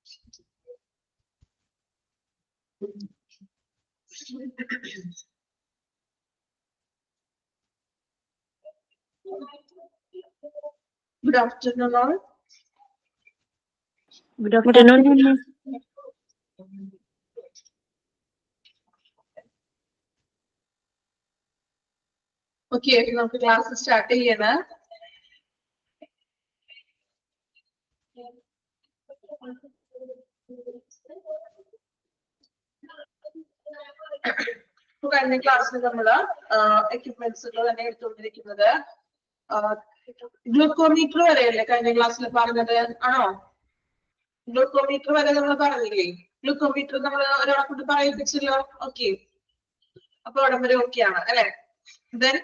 Good afternoon, all. Good afternoon, Miss. Okay, നമുക്ക് class start ചെയ്യണം. കഴിഞ്ഞ ക്ലാസ്സിൽ നമ്മള് എക്യുപ്മെന്റ്സുകൾ തന്നെ എടുത്തുകൊണ്ടിരിക്കുന്നത്. ഗ്ലൂക്കോമീറ്റർ വരെയല്ലേ കഴിഞ്ഞ ക്ലാസ്സിൽ പറഞ്ഞത്? ആണോ? ഗ്ലൂക്കോമീറ്റർ വരെ നമ്മൾ പറഞ്ഞില്ലേ? ഗ്ലൂക്കോമീറ്റർ നമ്മൾ ഒരാളെ കൊണ്ട് പറയിപ്പിച്ചല്ലോ. ഓക്കെ, അപ്പൊ അവിടെ വരെ ഓക്കെ ആണ് അല്ലെ? ദെൻ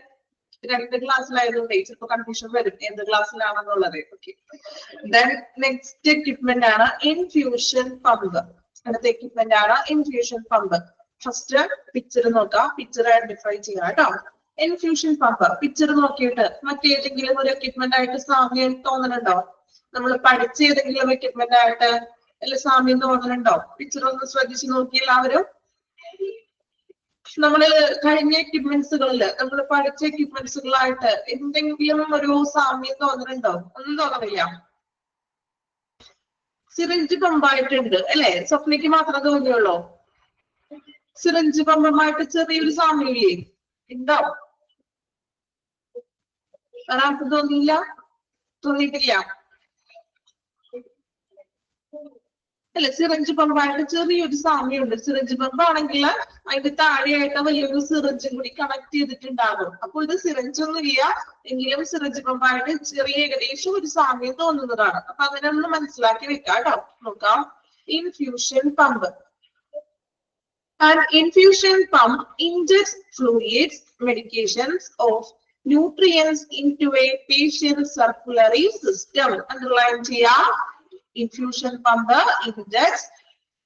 രണ്ട് ക്ലാസ്സിലായതുകൊണ്ട് ചിലപ്പോ കൺഫ്യൂഷൻ വരും എന്ത് ക്ലാസ്സിലാണെന്നുള്ളത്. ഓക്കെ, ദെൻ നെക്സ്റ്റ് എക്യുപ്മെന്റ് ആണ് ഇൻഫ്യൂഷൻ പമ്പ്. അടുത്ത എക്യുപ്മെന്റ് ആണ് ഇൻഫ്യൂഷൻ പമ്പ്. ഫസ്റ്റ് പിക്ചർ നോക്കാം, പിക്ചർ ഐഡന്റിഫൈ ചെയ്യാം കേട്ടോ. ഇൻഫ്യൂഷൻ പമ്പ് പിക്ചർ നോക്കിയിട്ട് മറ്റേതെങ്കിലും ഒരു എക്യുപ്മെന്റ് ആയിട്ട് സാമ്യം തോന്നുന്നുണ്ടോ? നമ്മൾ പഠിച്ച ഏതെങ്കിലും എക്യുപ്മെന്റ് ആയിട്ട് അല്ല സാമ്യം തോന്നുന്നുണ്ടോ? പിക്ചർ ഒന്ന് ശ്രദ്ധിച്ചു നോക്കി എല്ലാവരും. നമ്മള് കഴിഞ്ഞ എക്യുപ്മെന്റ്സുകളില് നമ്മൾ പഠിച്ച എക്യുപ്മെന്റ്സുകളായിട്ട് എന്തെങ്കിലും ഒരു സാമ്യം തോന്നുന്നുണ്ടോ? ഒന്നും തോന്നണില്ല. സിറിഞ്ച് പമ്പായിട്ടുണ്ട് അല്ലെ? സ്വപ്നയ്ക്ക് മാത്രം തോന്നിയുള്ളൂ. സിറിഞ്ച് പമ്പുമായിട്ട് ചെറിയൊരു സാമ്യമില്ലേ? ഉണ്ടോ? ഒരാൾക്ക് തോന്നിയില്ല? തോന്നിയിട്ടില്ല അല്ലെ? സിറിഞ്ച് പമ്പായിട്ട് ചെറിയൊരു സാമ്യമുണ്ട്. സിറിഞ്ച് പമ്പ് ആണെങ്കിൽ അതിന്റെ താഴെയായിട്ട് വലിയൊരു സിറിഞ്ചും കൂടി കണക്ട് ചെയ്തിട്ടുണ്ടാകും. അപ്പൊ ഇത് സിറിഞ്ച് ഒന്നും ഇല്ല, എങ്കിലും സിറിഞ്ച് പമ്പായിട്ട് ചെറിയ ഏകദേശം ഒരു സാമ്യം തോന്നുന്നതാണ്. അപ്പൊ അങ്ങനെ ഒന്ന് മനസ്സിലാക്കി വെക്കാം കേട്ടോ. നോക്കാം, infusion pump. An infusion pump injects fluids, medications of nutrients into a patient's circulatory system. Underline here. Infusion pump injects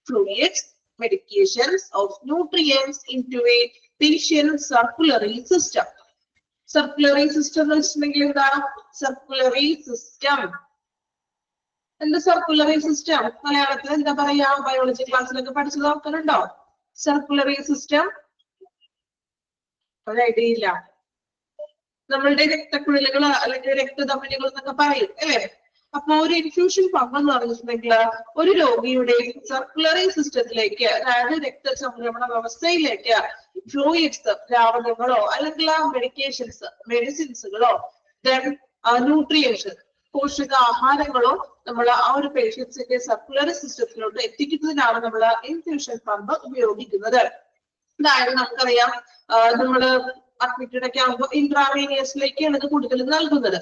fluids, medications of nutrients into a patient's circulatory system. Circulatory system എന്ന് വെച്ചിട്ടുണ്ടെങ്കിൽ എന്താ? സർക്കുലറി system. എന്താ സർക്കുലറി system? മലയാളത്തിൽ എന്താ പറയാ? Biology ക്ലാസ്സിലൊക്കെ പഠിച്ചു നോക്കുന്നുണ്ടോ? സർക്കുലറി സിസ്റ്റം ഒരു ഐഡിയ ഇല്ല. നമ്മളുടെ രക്തക്കുഴലുകൾ അല്ലെങ്കിൽ രക്തധമനികൾ എന്നൊക്കെ പറയും അല്ലെ? അപ്പൊ ഒരു ഇൻഫ്യൂഷൻ പമ്പ് എന്ന് പറഞ്ഞിട്ടുണ്ടെങ്കിൽ ഒരു രോഗിയുടെ സർക്കുലറി സിസ്റ്റത്തിലേക്ക്, അതായത് രക്തചംക്രമണ വ്യവസ്ഥയിലേക്ക് ഫ്ലൂയിഡ്സ്, ദ്രാവകങ്ങളോ അല്ലെങ്കിൽ മെഡിസിൻസുകളോ ന്യൂട്രിയൻസ്, പോഷകാഹാരങ്ങളോ നമ്മൾ ആ ഒരു പേഷ്യൻസിന്റെ സർക്കുലറി സിസ്റ്റത്തിലോട്ട് എത്തിക്കുന്നതിനാണ് നമ്മൾ ഇൻഫ്യൂഷൻ പമ്പ് ഉപയോഗിക്കുന്നത്. അതായത് നമുക്കറിയാം, നമ്മള് അഡ്മിറ്റഡ് ഒക്കെ ആകുമ്പോൾ ഇൻട്രാവീനിയസിലേക്കാണ് ഇത് കൂടുതൽ നൽകുന്നത്.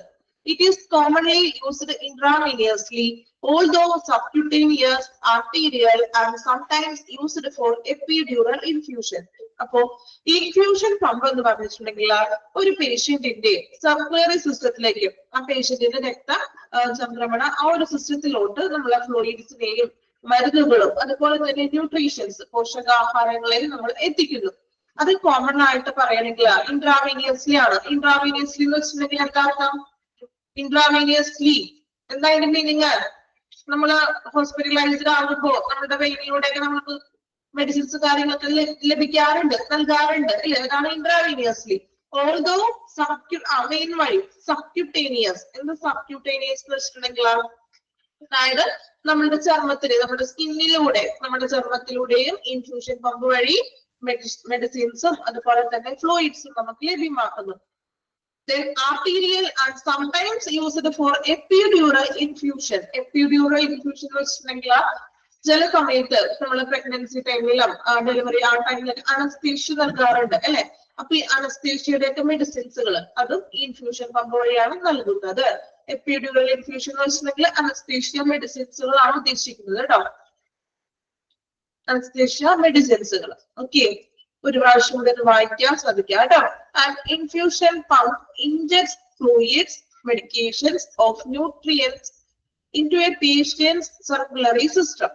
It is commonly used intravenously, although subcutaneous, arterial, and sometimes used for epidural infusion. അപ്പോ ഇൻഫ്യൂഷൻ പമ്പ് എന്ന് പറഞ്ഞിട്ടുണ്ടെങ്കിൽ ഒരു പേഷ്യന്റിന്റെ സർക്കുലറി സിസ്റ്റത്തിലേക്ക്, ആ പേഷ്യന്റിന്റെ രക്ത സംക്രമണ ആ ഒരു സിസ്റ്റത്തിലോട്ട് നമ്മൾ ഫ്ലൂയിഡ്സിനെയും മരുന്നുകളും അതുപോലെ തന്നെ ന്യൂട്രീഷൻസ്, പോഷകാഹാരങ്ങളെയും നമ്മൾ എത്തിക്കുന്നു. അത് കോമൺ ആയിട്ട് പറയണമെങ്കിൽ ഇൻട്രാവീനിയസ്ലി ആണ്. ഇൻട്രാവീനിയസ്ലി എന്ന് വെച്ചിട്ടുണ്ടെങ്കിൽ എന്താ അർത്ഥം? ഇൻട്രാവീനിയസ്ലി എന്താ അതിന്റെ മീനിങ്? നമ്മള് ഹോസ്പിറ്റലൈസ്ഡ് ആകുമ്പോ നമ്മുടെ വെയിനിലൂടെയൊക്കെ നമുക്ക് മെഡിസിൻസ് കാര്യങ്ങളൊക്കെ ലഭിക്കാറുണ്ട്, നൽകാറുണ്ട് അല്ലെ? അതാണ് ഇൻട്രാവീനിയസ്ലി. ഓൾദോ മെയിൻ വഴി സബ്ക്യൂട്ടേനിയസ്. എന്ത് സബ്ക്യൂട്ടേനിയസ് എന്ന് വെച്ചിട്ടുണ്ടെങ്കിൽ അതായത് നമ്മുടെ ചർമ്മത്തിന്, നമ്മുടെ സ്കിന്നിലൂടെ, നമ്മുടെ ചർമ്മത്തിലൂടെയും ഇൻഫ്യൂഷൻ പമ്പ് വഴി മെഡിസിൻസും അതുപോലെ തന്നെ ഫ്ലൂയിഡ്സും നമുക്ക് ലഭ്യമാക്കുന്നു. Then arterial and sometimes used for epidural infusion. Epidural infusion വെച്ചിട്ടുണ്ടെങ്കിൽ ചില സമയത്ത് നമ്മൾ പ്രഗ്നൻസി ടൈമിലും ഡെലിവറി ആ ടൈമിലൊക്കെ അനസ്തേഷ്യ നൽകാറുണ്ട് അല്ലെ? അപ്പൊ ഈ അനസ്തേഷ്യയുടെ ഒക്കെ മെഡിസിൻസുകൾ അതും ഇൻഫ്യൂഷൻ പമ്പ് വഴിയാണ് നൽകുന്നത്. എപ്പിഡ്യൂറൽ ഇൻഫ്യൂഷൻ എന്ന് വെച്ചിട്ടുണ്ടെങ്കിൽ അനസ്തേഷ്യ മെഡിസിൻസുകളാണ് ഉദ്ദേശിക്കുന്നത് കേട്ടോ. അനസ്തേഷ്യ മെഡിസിൻസുകൾ. ഓക്കെ, ഒരു പ്രാവശ്യം കൂടെ ഒന്ന് വായിക്കാൻ ശ്രദ്ധിക്കുക കേട്ടോ. And infusion pump injects fluids, medications of nutrients into a patient's circulatory system.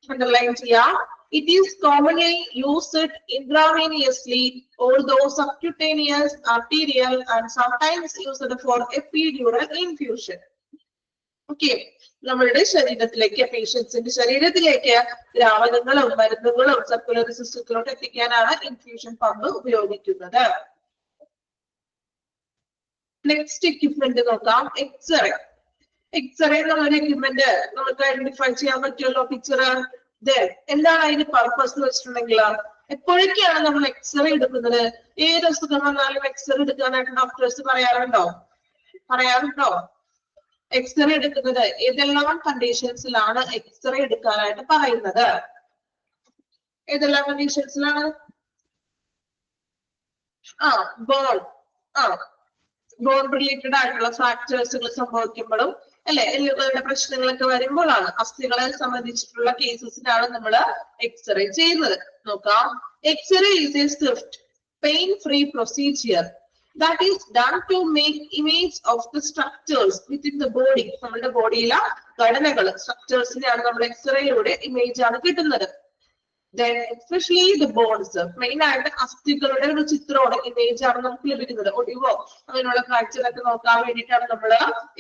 Underline here. It is commonly used intravenously, although subcutaneous, arterial, and sometimes used for epidural infusion. Okay, നമ്മളുടെ ശരീരത്തിലേക്ക്, പേഷ്യൻസിന്റെ ശരീരത്തിലേക്ക് ദ്രാവകങ്ങളും മരുന്നുകളും സർക്കുലറി സിസ്റ്റത്തിലോട്ട് എത്തിക്കാനാണ് ഇൻഫ്യൂഷൻ പമ്പ് ഉപയോഗിക്കുന്നത്. Next equipment നോക്കാം, x-ray. X-ray എന്നൊരു equipment നമുക്ക് identify ചെയ്യാൻ പറ്റുമല്ലോ. പിക്ചർ എന്താണ് അതിന്റെ പർപ്പസ് എന്ന് വെച്ചിട്ടുണ്ടെങ്കിൽ, എപ്പോഴൊക്കെയാണ് നമ്മൾ എക്സ്റേ എടുക്കുന്നത്? ഏത് അസുഖം വന്നാലും എക്സ്റേ എടുക്കാനായിട്ട് ഡോക്ടേഴ്സ് പറയാറുണ്ടോ? എക്സ്റേ എടുക്കുന്നത് ഏതെല്ലാം കണ്ടീഷൻസിലാണ് എക്സ്റേ എടുക്കാനായിട്ട് പറയുന്നത്? ഏതെല്ലാം കണ്ടീഷൻസിലാണ്? ബോൺ റിലേറ്റഡ് ആയിട്ടുള്ള ഫ്രാക്ചേഴ്സുകൾ സംഭവിക്കുമ്പോഴും അല്ലെ, എല്ലുകളുടെ പ്രശ്നങ്ങളൊക്കെ വരുമ്പോഴാണ്, അസ്ഥികളെ സംബന്ധിച്ചിട്ടുള്ള കേസസിനാണ് നമ്മൾ എക്സ്റേ ചെയ്യുന്നത്. നോക്കാം, x-ray is a swift pain free procedure that is done to make image of the structures within the body. നമ്മുടെ ബോഡിയിലെ ഘടനകൾ, സ്ട്രക്ചേഴ്സിനെയാണ് നമ്മൾ എക്സ്റേയിലൂടെ ഇമേജ് ആണ് കിട്ടുന്നത്. Then especially the bones, main ആയിട്ട് അസ്ഥികളുടെ ഒരു ചിത്രമാണ്, ഇമേജ് ആണ് നമുക്ക് ലഭിക്കുന്നത്. ഒടിവോ അങ്ങനെയുള്ള ഫ്രാക്ചർ ഒക്കെ നോക്കാൻ വേണ്ടിയിട്ടാണ് നമ്മൾ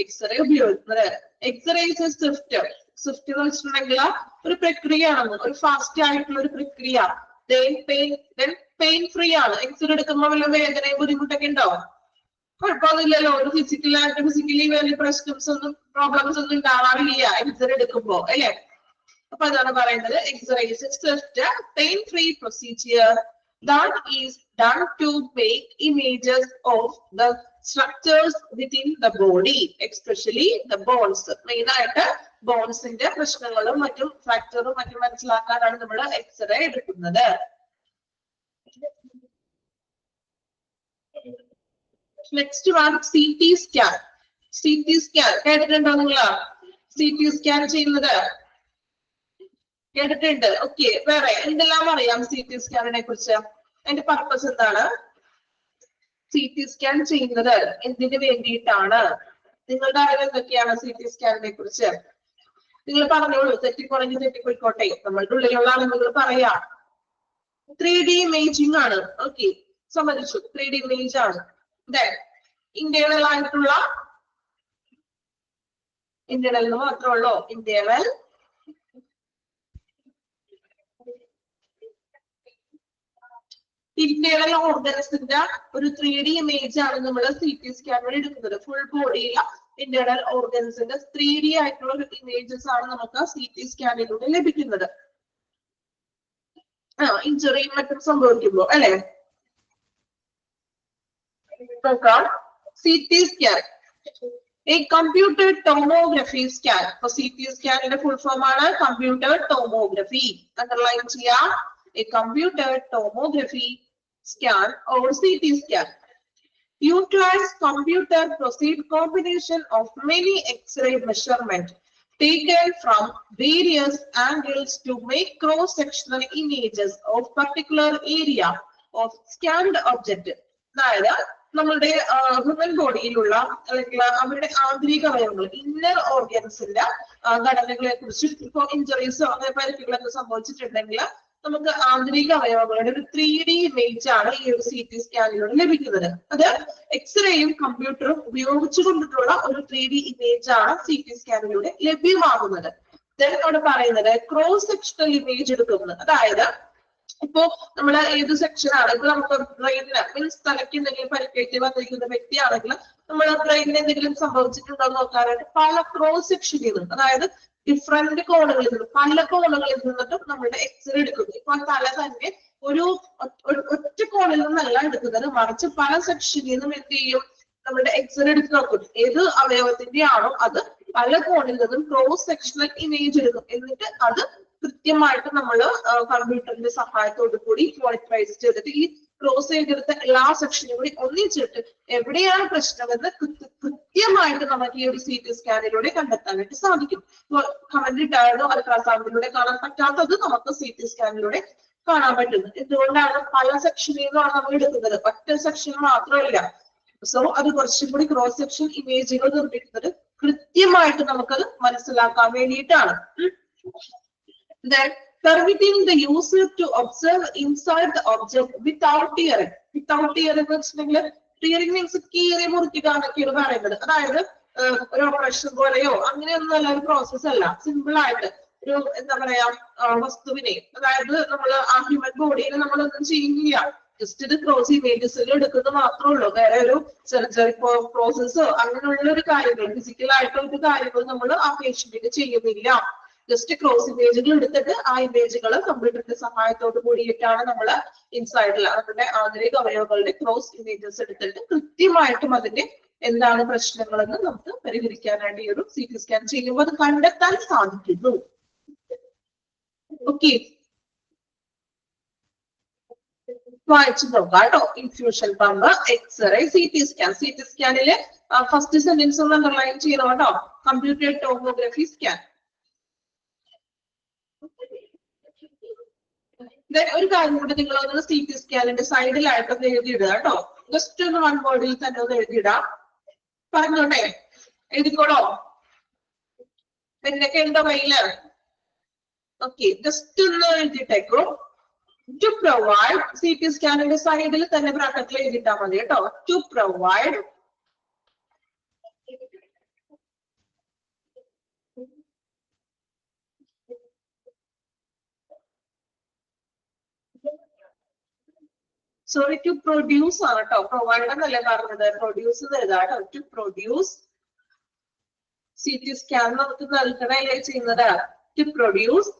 എക്സ്റേ ഉപയോഗിക്കുന്നത്. എക്സ്റേ ഈസ് സ്വിഫ്റ്റ് എന്ന് വെച്ചിട്ടുണ്ടെങ്കിൽ ഒരു പ്രക്രിയയാണ്, ഒരു ഫാസ്റ്റ് ആയിട്ടുള്ള ഒരു പ്രക്രിയ. പെയിൻ ഫ്രീ ആണ്. എക്സ്റേ എടുക്കുമ്പോൾ വല്ല വേദനയും ബുദ്ധിമുട്ടൊക്കെ ഉണ്ടാവും? കുഴപ്പമൊന്നുമില്ലല്ലോ. ഒരു ഫിസിക്കലി വലിയ പ്രോബ്ലംസ് ഒന്നും ഉണ്ടാവാറില്ല എക്സ്റേ എടുക്കുമ്പോ, അല്ലെ? അപ്പൊ അതാണ് പറയുന്നത്, x-ray is a swift pain free procedure that is done to make images of the structures within the body, especially the bones. Main ആയിട്ട് ബോൺസിന്റെ പ്രശ്നങ്ങളും മറ്റും ഫ്രാക്ചറും മറ്റും മനസ്സിലാക്കാനാണ് നമ്മൾ എക്സ്റേ എടുക്കുന്നത്. Next one, CT scan. CT scan കേട്ടിട്ടുണ്ടോ നിങ്ങൾ? CT സ്കാൻ ചെയ്യുന്നത് കേട്ടിട്ടുണ്ട്. ഓക്കെ, വേറെ എന്തെല്ലാം അറിയാം CT സ്കാനിനെ കുറിച്ച്? അതിന്റെ പർപ്പസ് എന്താണ്? CT സ്കാൻ ചെയ്യുന്നത് എന്തിനു വേണ്ടിയിട്ടാണ്? നിങ്ങളുടെ അറിവ് എന്തൊക്കെയാണ് CT സ്കാനിനെ കുറിച്ച്? നിങ്ങൾ പറഞ്ഞോളൂ, തെറ്റിപ്പോയിക്കോട്ടെ, നമ്മളുടെ ഉള്ളിലുള്ള അറിവുകൾ പറയാം. 3D ഇമേജിംഗ് ആണ്. ഓക്കെ, സമ്മതിച്ചു, 3D ഇമേജ് ആണ്. ഇന്റേണൽ ആയിട്ടുള്ള, ഇന്റേണൽ മാത്രമുള്ളൂ, ഇന്റേണൽ ഓർഗൻസിന്റെ ഒരു 3D ഇമേജ് ആണ് നമ്മൾ CT സ്കാൻ വഴി എടുക്കുന്നത്. ഫുൾ ബോഡിയിലെ ഇന്റേണൽ ഓർഗൻസിന്റെ 3D ആയിട്ടുള്ള ഒരു ഇമേജസ് ആണ് നമുക്ക് CT സ്കാനിലൂടെ ലഭിക്കുന്നത്. ഇഞ്ചുറിയും മറ്റും സംഭവിക്കുമ്പോ, അല്ലെ? നോക്കാം, CT scan, a computer tomography scan. അപ്പൊ CT സ്കാനിന്റെ ഫുൾ ഫോം ആണ് കമ്പ്യൂട്ടർ ടോമോഗ്രഫി. അണ്ടർലൈൻ ചെയ്യാം, a computer tomography scan or CT scan utilize computer proceed combination of many X-ray measurement taken from various angles to make cross-sectional images of particular area of scanned object. അതായത് നമ്മളുടെ human ബോഡിയിലുള്ള അല്ലെങ്കിൽ അവരുടെ ആന്തരിക അവയവങ്ങൾ, inner ഓർഗൻസിന്റെ ഘടനകളെ കുറിച്ച്, ഇപ്പൊ ഇഞ്ചറീസോ അങ്ങനെ പരിക്കുകളൊക്കെ സംഭവിച്ചിട്ടുണ്ടെങ്കിൽ നമുക്ക് ആന്തരിക അവയവങ്ങളുടെ ഒരു 3D ഇമേജ് ആണ് ഈ ഒരു CT സ്കാനിലൂടെ ലഭിക്കുന്നത്. അത് എക്സ്റേയും കമ്പ്യൂട്ടറും ഉപയോഗിച്ചുകൊണ്ടിട്ടുള്ള ഒരു 3D ഇമേജ് ആണ് CT സ്കാനിലൂടെ ലഭ്യമാകുന്നത്. അവിടെ പറയുന്നത് ക്രോസ് സെക്ഷണൽ ഇമേജ് എടുക്കുന്നത്. അതായത് ഇപ്പോ നമ്മള് ഏത് സെക്ഷൻ ആണ്, ഇപ്പൊ നമുക്ക് ബ്രെയിനിന് മീൻസ് തലയ്ക്ക് എന്തെങ്കിലും പരിക്കേറ്റ് വന്നിരിക്കുന്ന വ്യക്തിയാണെങ്കിൽ നമ്മൾ ബ്രെയിനിന് എന്തെങ്കിലും സംഭവിച്ചിട്ടുണ്ടോ നോക്കാനായിട്ട് പല ക്രോസ് സെക്ഷനിൽ നിന്നും, അതായത് ഡിഫറെന്റ് കോണുകളിൽ നിന്നും, പല കോണുകളിൽ നിന്നിട്ടും നമ്മുടെ എക്സ്റേ എടുക്കുന്നു. ഇപ്പൊ തല തന്നെ ഒരു ഒറ്റ കോണിൽ നിന്നല്ല എടുക്കുന്നത്, മറിച്ച് പല സെക്ഷനിൽ നിന്നും എന്ത് ചെയ്യും, നമ്മുടെ എക്സ്റേ എടുത്ത് നോക്കും. ഏത് അവയവത്തിന്റെ ആണോ അത് പല കോണിൽ നിന്നും ക്രോസ് സെക്ഷണൽ ഇമേജ് എടുക്കും. എന്നിട്ട് അത് കൃത്യമായിട്ട് നമ്മൾ കമ്പ്യൂട്ടറിന്റെ സഹായത്തോടു കൂടി മോണിറ്ററൈസ് ചെയ്തിട്ട് ഈ ക്രോസ് ചെയ്തെടുത്ത എല്ലാ സെക്ഷനും കൂടി ഒന്നിച്ചിട്ട് എവിടെയാണ് പ്രശ്നമെന്ന് കൃത്യമായിട്ട് നമുക്ക് ഈ ഒരു CT സ്കാനിലൂടെ കണ്ടെത്താനായിട്ട് സാധിക്കും. കമന്റ് ടയർഡോ അൾട്രാസൗണ്ടിലൂടെ കാണാൻ പറ്റാത്തത് നമുക്ക് CT സ്കാനിലൂടെ കാണാൻ പറ്റുന്നത്. എന്തുകൊണ്ടാണ്? പല സെക്ഷനിൽ നിന്നാണ് നമ്മൾ എടുക്കുന്നത്, ഒറ്റ സെക്ഷൻ മാത്രമല്ല. സോ അത് കുറച്ചും കൂടി ക്രോസ് സെക്ഷൻ ഇമേജുകൾ നിർമ്മിക്കുന്നത് കൃത്യമായിട്ട് നമുക്കത് മനസ്സിലാക്കാൻ വേണ്ടിയിട്ടാണ്. Then permitting the user to observe inside the object without tearing. Without tearing എന്ന് വെച്ചിട്ടുണ്ടെങ്കിൽ tearing means കീറി മുറിക്കുക എന്നൊക്കെയാണ് പറയുന്നത്. അതായത് ഒരു ഓപ്പറേഷൻ പോലെയോ അങ്ങനെയൊന്നും അല്ല, ഒരു പ്രോസസ് അല്ല. സിമ്പിൾ ആയിട്ട് ഒരു എന്താ പറയാ വസ്തുവിനെ, അതായത് നമ്മൾ ആ ഹ്യൂമൻ ബോഡിയിൽ നമ്മളൊന്നും ചെയ്യുന്നില്ല, ജസ്റ്റ് ഇത് ക്രോസ് ഇമേജസിൽ എടുക്കുന്നത് മാത്രമേ ഉള്ളൂ. വേറെ ഒരു സർജറി പ്രോസസ്സോ അങ്ങനെയുള്ള ഒരു കാര്യങ്ങൾ, ഫിസിക്കൽ ആയിട്ടുള്ള ഒരു കാര്യങ്ങൾ നമ്മൾ ആ പേഷ്യന്റിന് ചെയ്യുന്നില്ല. ജസ്റ്റ് ക്രോസ് ഇമേജുകൾ എടുത്തിട്ട് ആ ഇമേജുകൾ കമ്പ്യൂട്ടറിന്റെ സഹായത്തോട് കൂടിയിട്ടാണ് നമ്മൾ ഇൻസൈഡിൽ നമ്മുടെ ആന്തരിക അവയവങ്ങളുടെ ക്രോസ് ഇമേജസ് എടുത്തിട്ട് കൃത്യമായിട്ടും അതിന്റെ എന്താണ് പ്രശ്നങ്ങളെന്ന് നമുക്ക് പരിഹരിക്കാനായിട്ട് ഈ ഒരു CT സ്കാൻ ചെയ്യുമ്പോൾ അത് കണ്ടെത്താൻ സാധിക്കുന്നു. ഓക്കെ, വായിച്ചു നോക്കാം കേട്ടോ. Infusion pump, X-ray, CT scan. CT സ്കാനില് ഫസ്റ്റ് സെന്റൻസ് ഒന്ന് അണ്ടർലൈൻ ചെയ്യണം കേട്ടോ. Computer tomography scan. ഒരു കാര്യം കൂടെ നിങ്ങൾ ഒന്ന് CT സ്കാനിന്റെ സൈഡിലായിട്ടൊന്ന് എഴുതിയിടുക കേട്ടോ. ജസ്റ്റ് ഒന്ന് വൺ വേർഡിൽ തന്നെ ഒന്ന് എഴുതിയിടാം. പറഞ്ഞോട്ടെ, എഴുതിക്കോളോ? എന്നൊക്കെ ഉണ്ടോ കയ്യില്? ഓക്കെ, ജസ്റ്റ് ഒന്ന് എഴുതിയിട്ടേക്കോ. ടു പ്രൊവൈഡ്, CT സ്കാനിന്റെ സൈഡിൽ തന്നെ ബ്രാക്കറ്റിൽ എഴുതിയിട്ടാ മതി കേട്ടോ. To provide sorry, to produce ആണ് കേട്ടോ. പ്രൊവൈഡ് എന്നല്ലേ പറഞ്ഞത്, പ്രൊഡ്യൂസ് എഴുതാം കേട്ടോ. ടു പ്രൊഡ്യൂസ് CT സ്കാൻ നമുക്ക് നൽകണല്ലേ ചെയ്യുന്നത്. ടു പ്രൊഡ്യൂസ്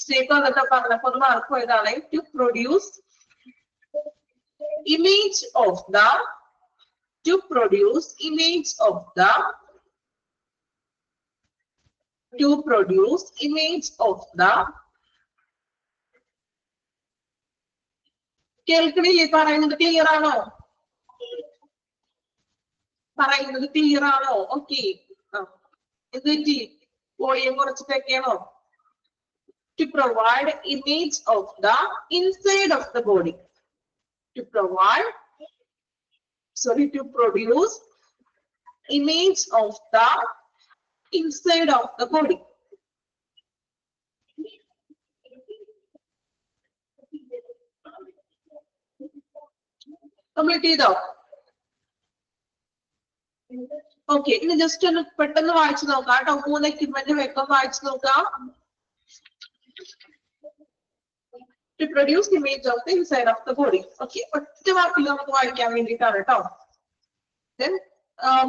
സ്റ്റേക്ക് വന്നിട്ട് പറഞ്ഞപ്പോ ഒന്ന് മാർക്ക് പോയതാണ്. To produce image of the, to produce image of the, to produce image of the. കേൾക്കണില്ലേ? പറയുന്നത് ക്ലിയർ ആണോ? പറയുന്നത് ക്ലിയർ ആണോ? ഓക്കെ, എന്നിട്ട് വോളിയം കുറച്ചിട്ടൊക്കെയാണോ? To provide image of the inside of the body. To provide, sorry, to produce image of the inside of the body. Complete ചെയ്തോ? Okay, ഇനി just ഒന്ന് പെട്ടെന്ന് വായിച്ചു നോക്കാം കേട്ടോ. 3 എക്യുപ്മെന്റ് വേഗം വായിച്ചു നോക്കാം. To produce image of the inside of the body. Okay, ഒറ്റ വാക്കിൽ നമുക്ക് വായിക്കാൻ വേണ്ടിയിട്ടാണ് കേട്ടോ. Then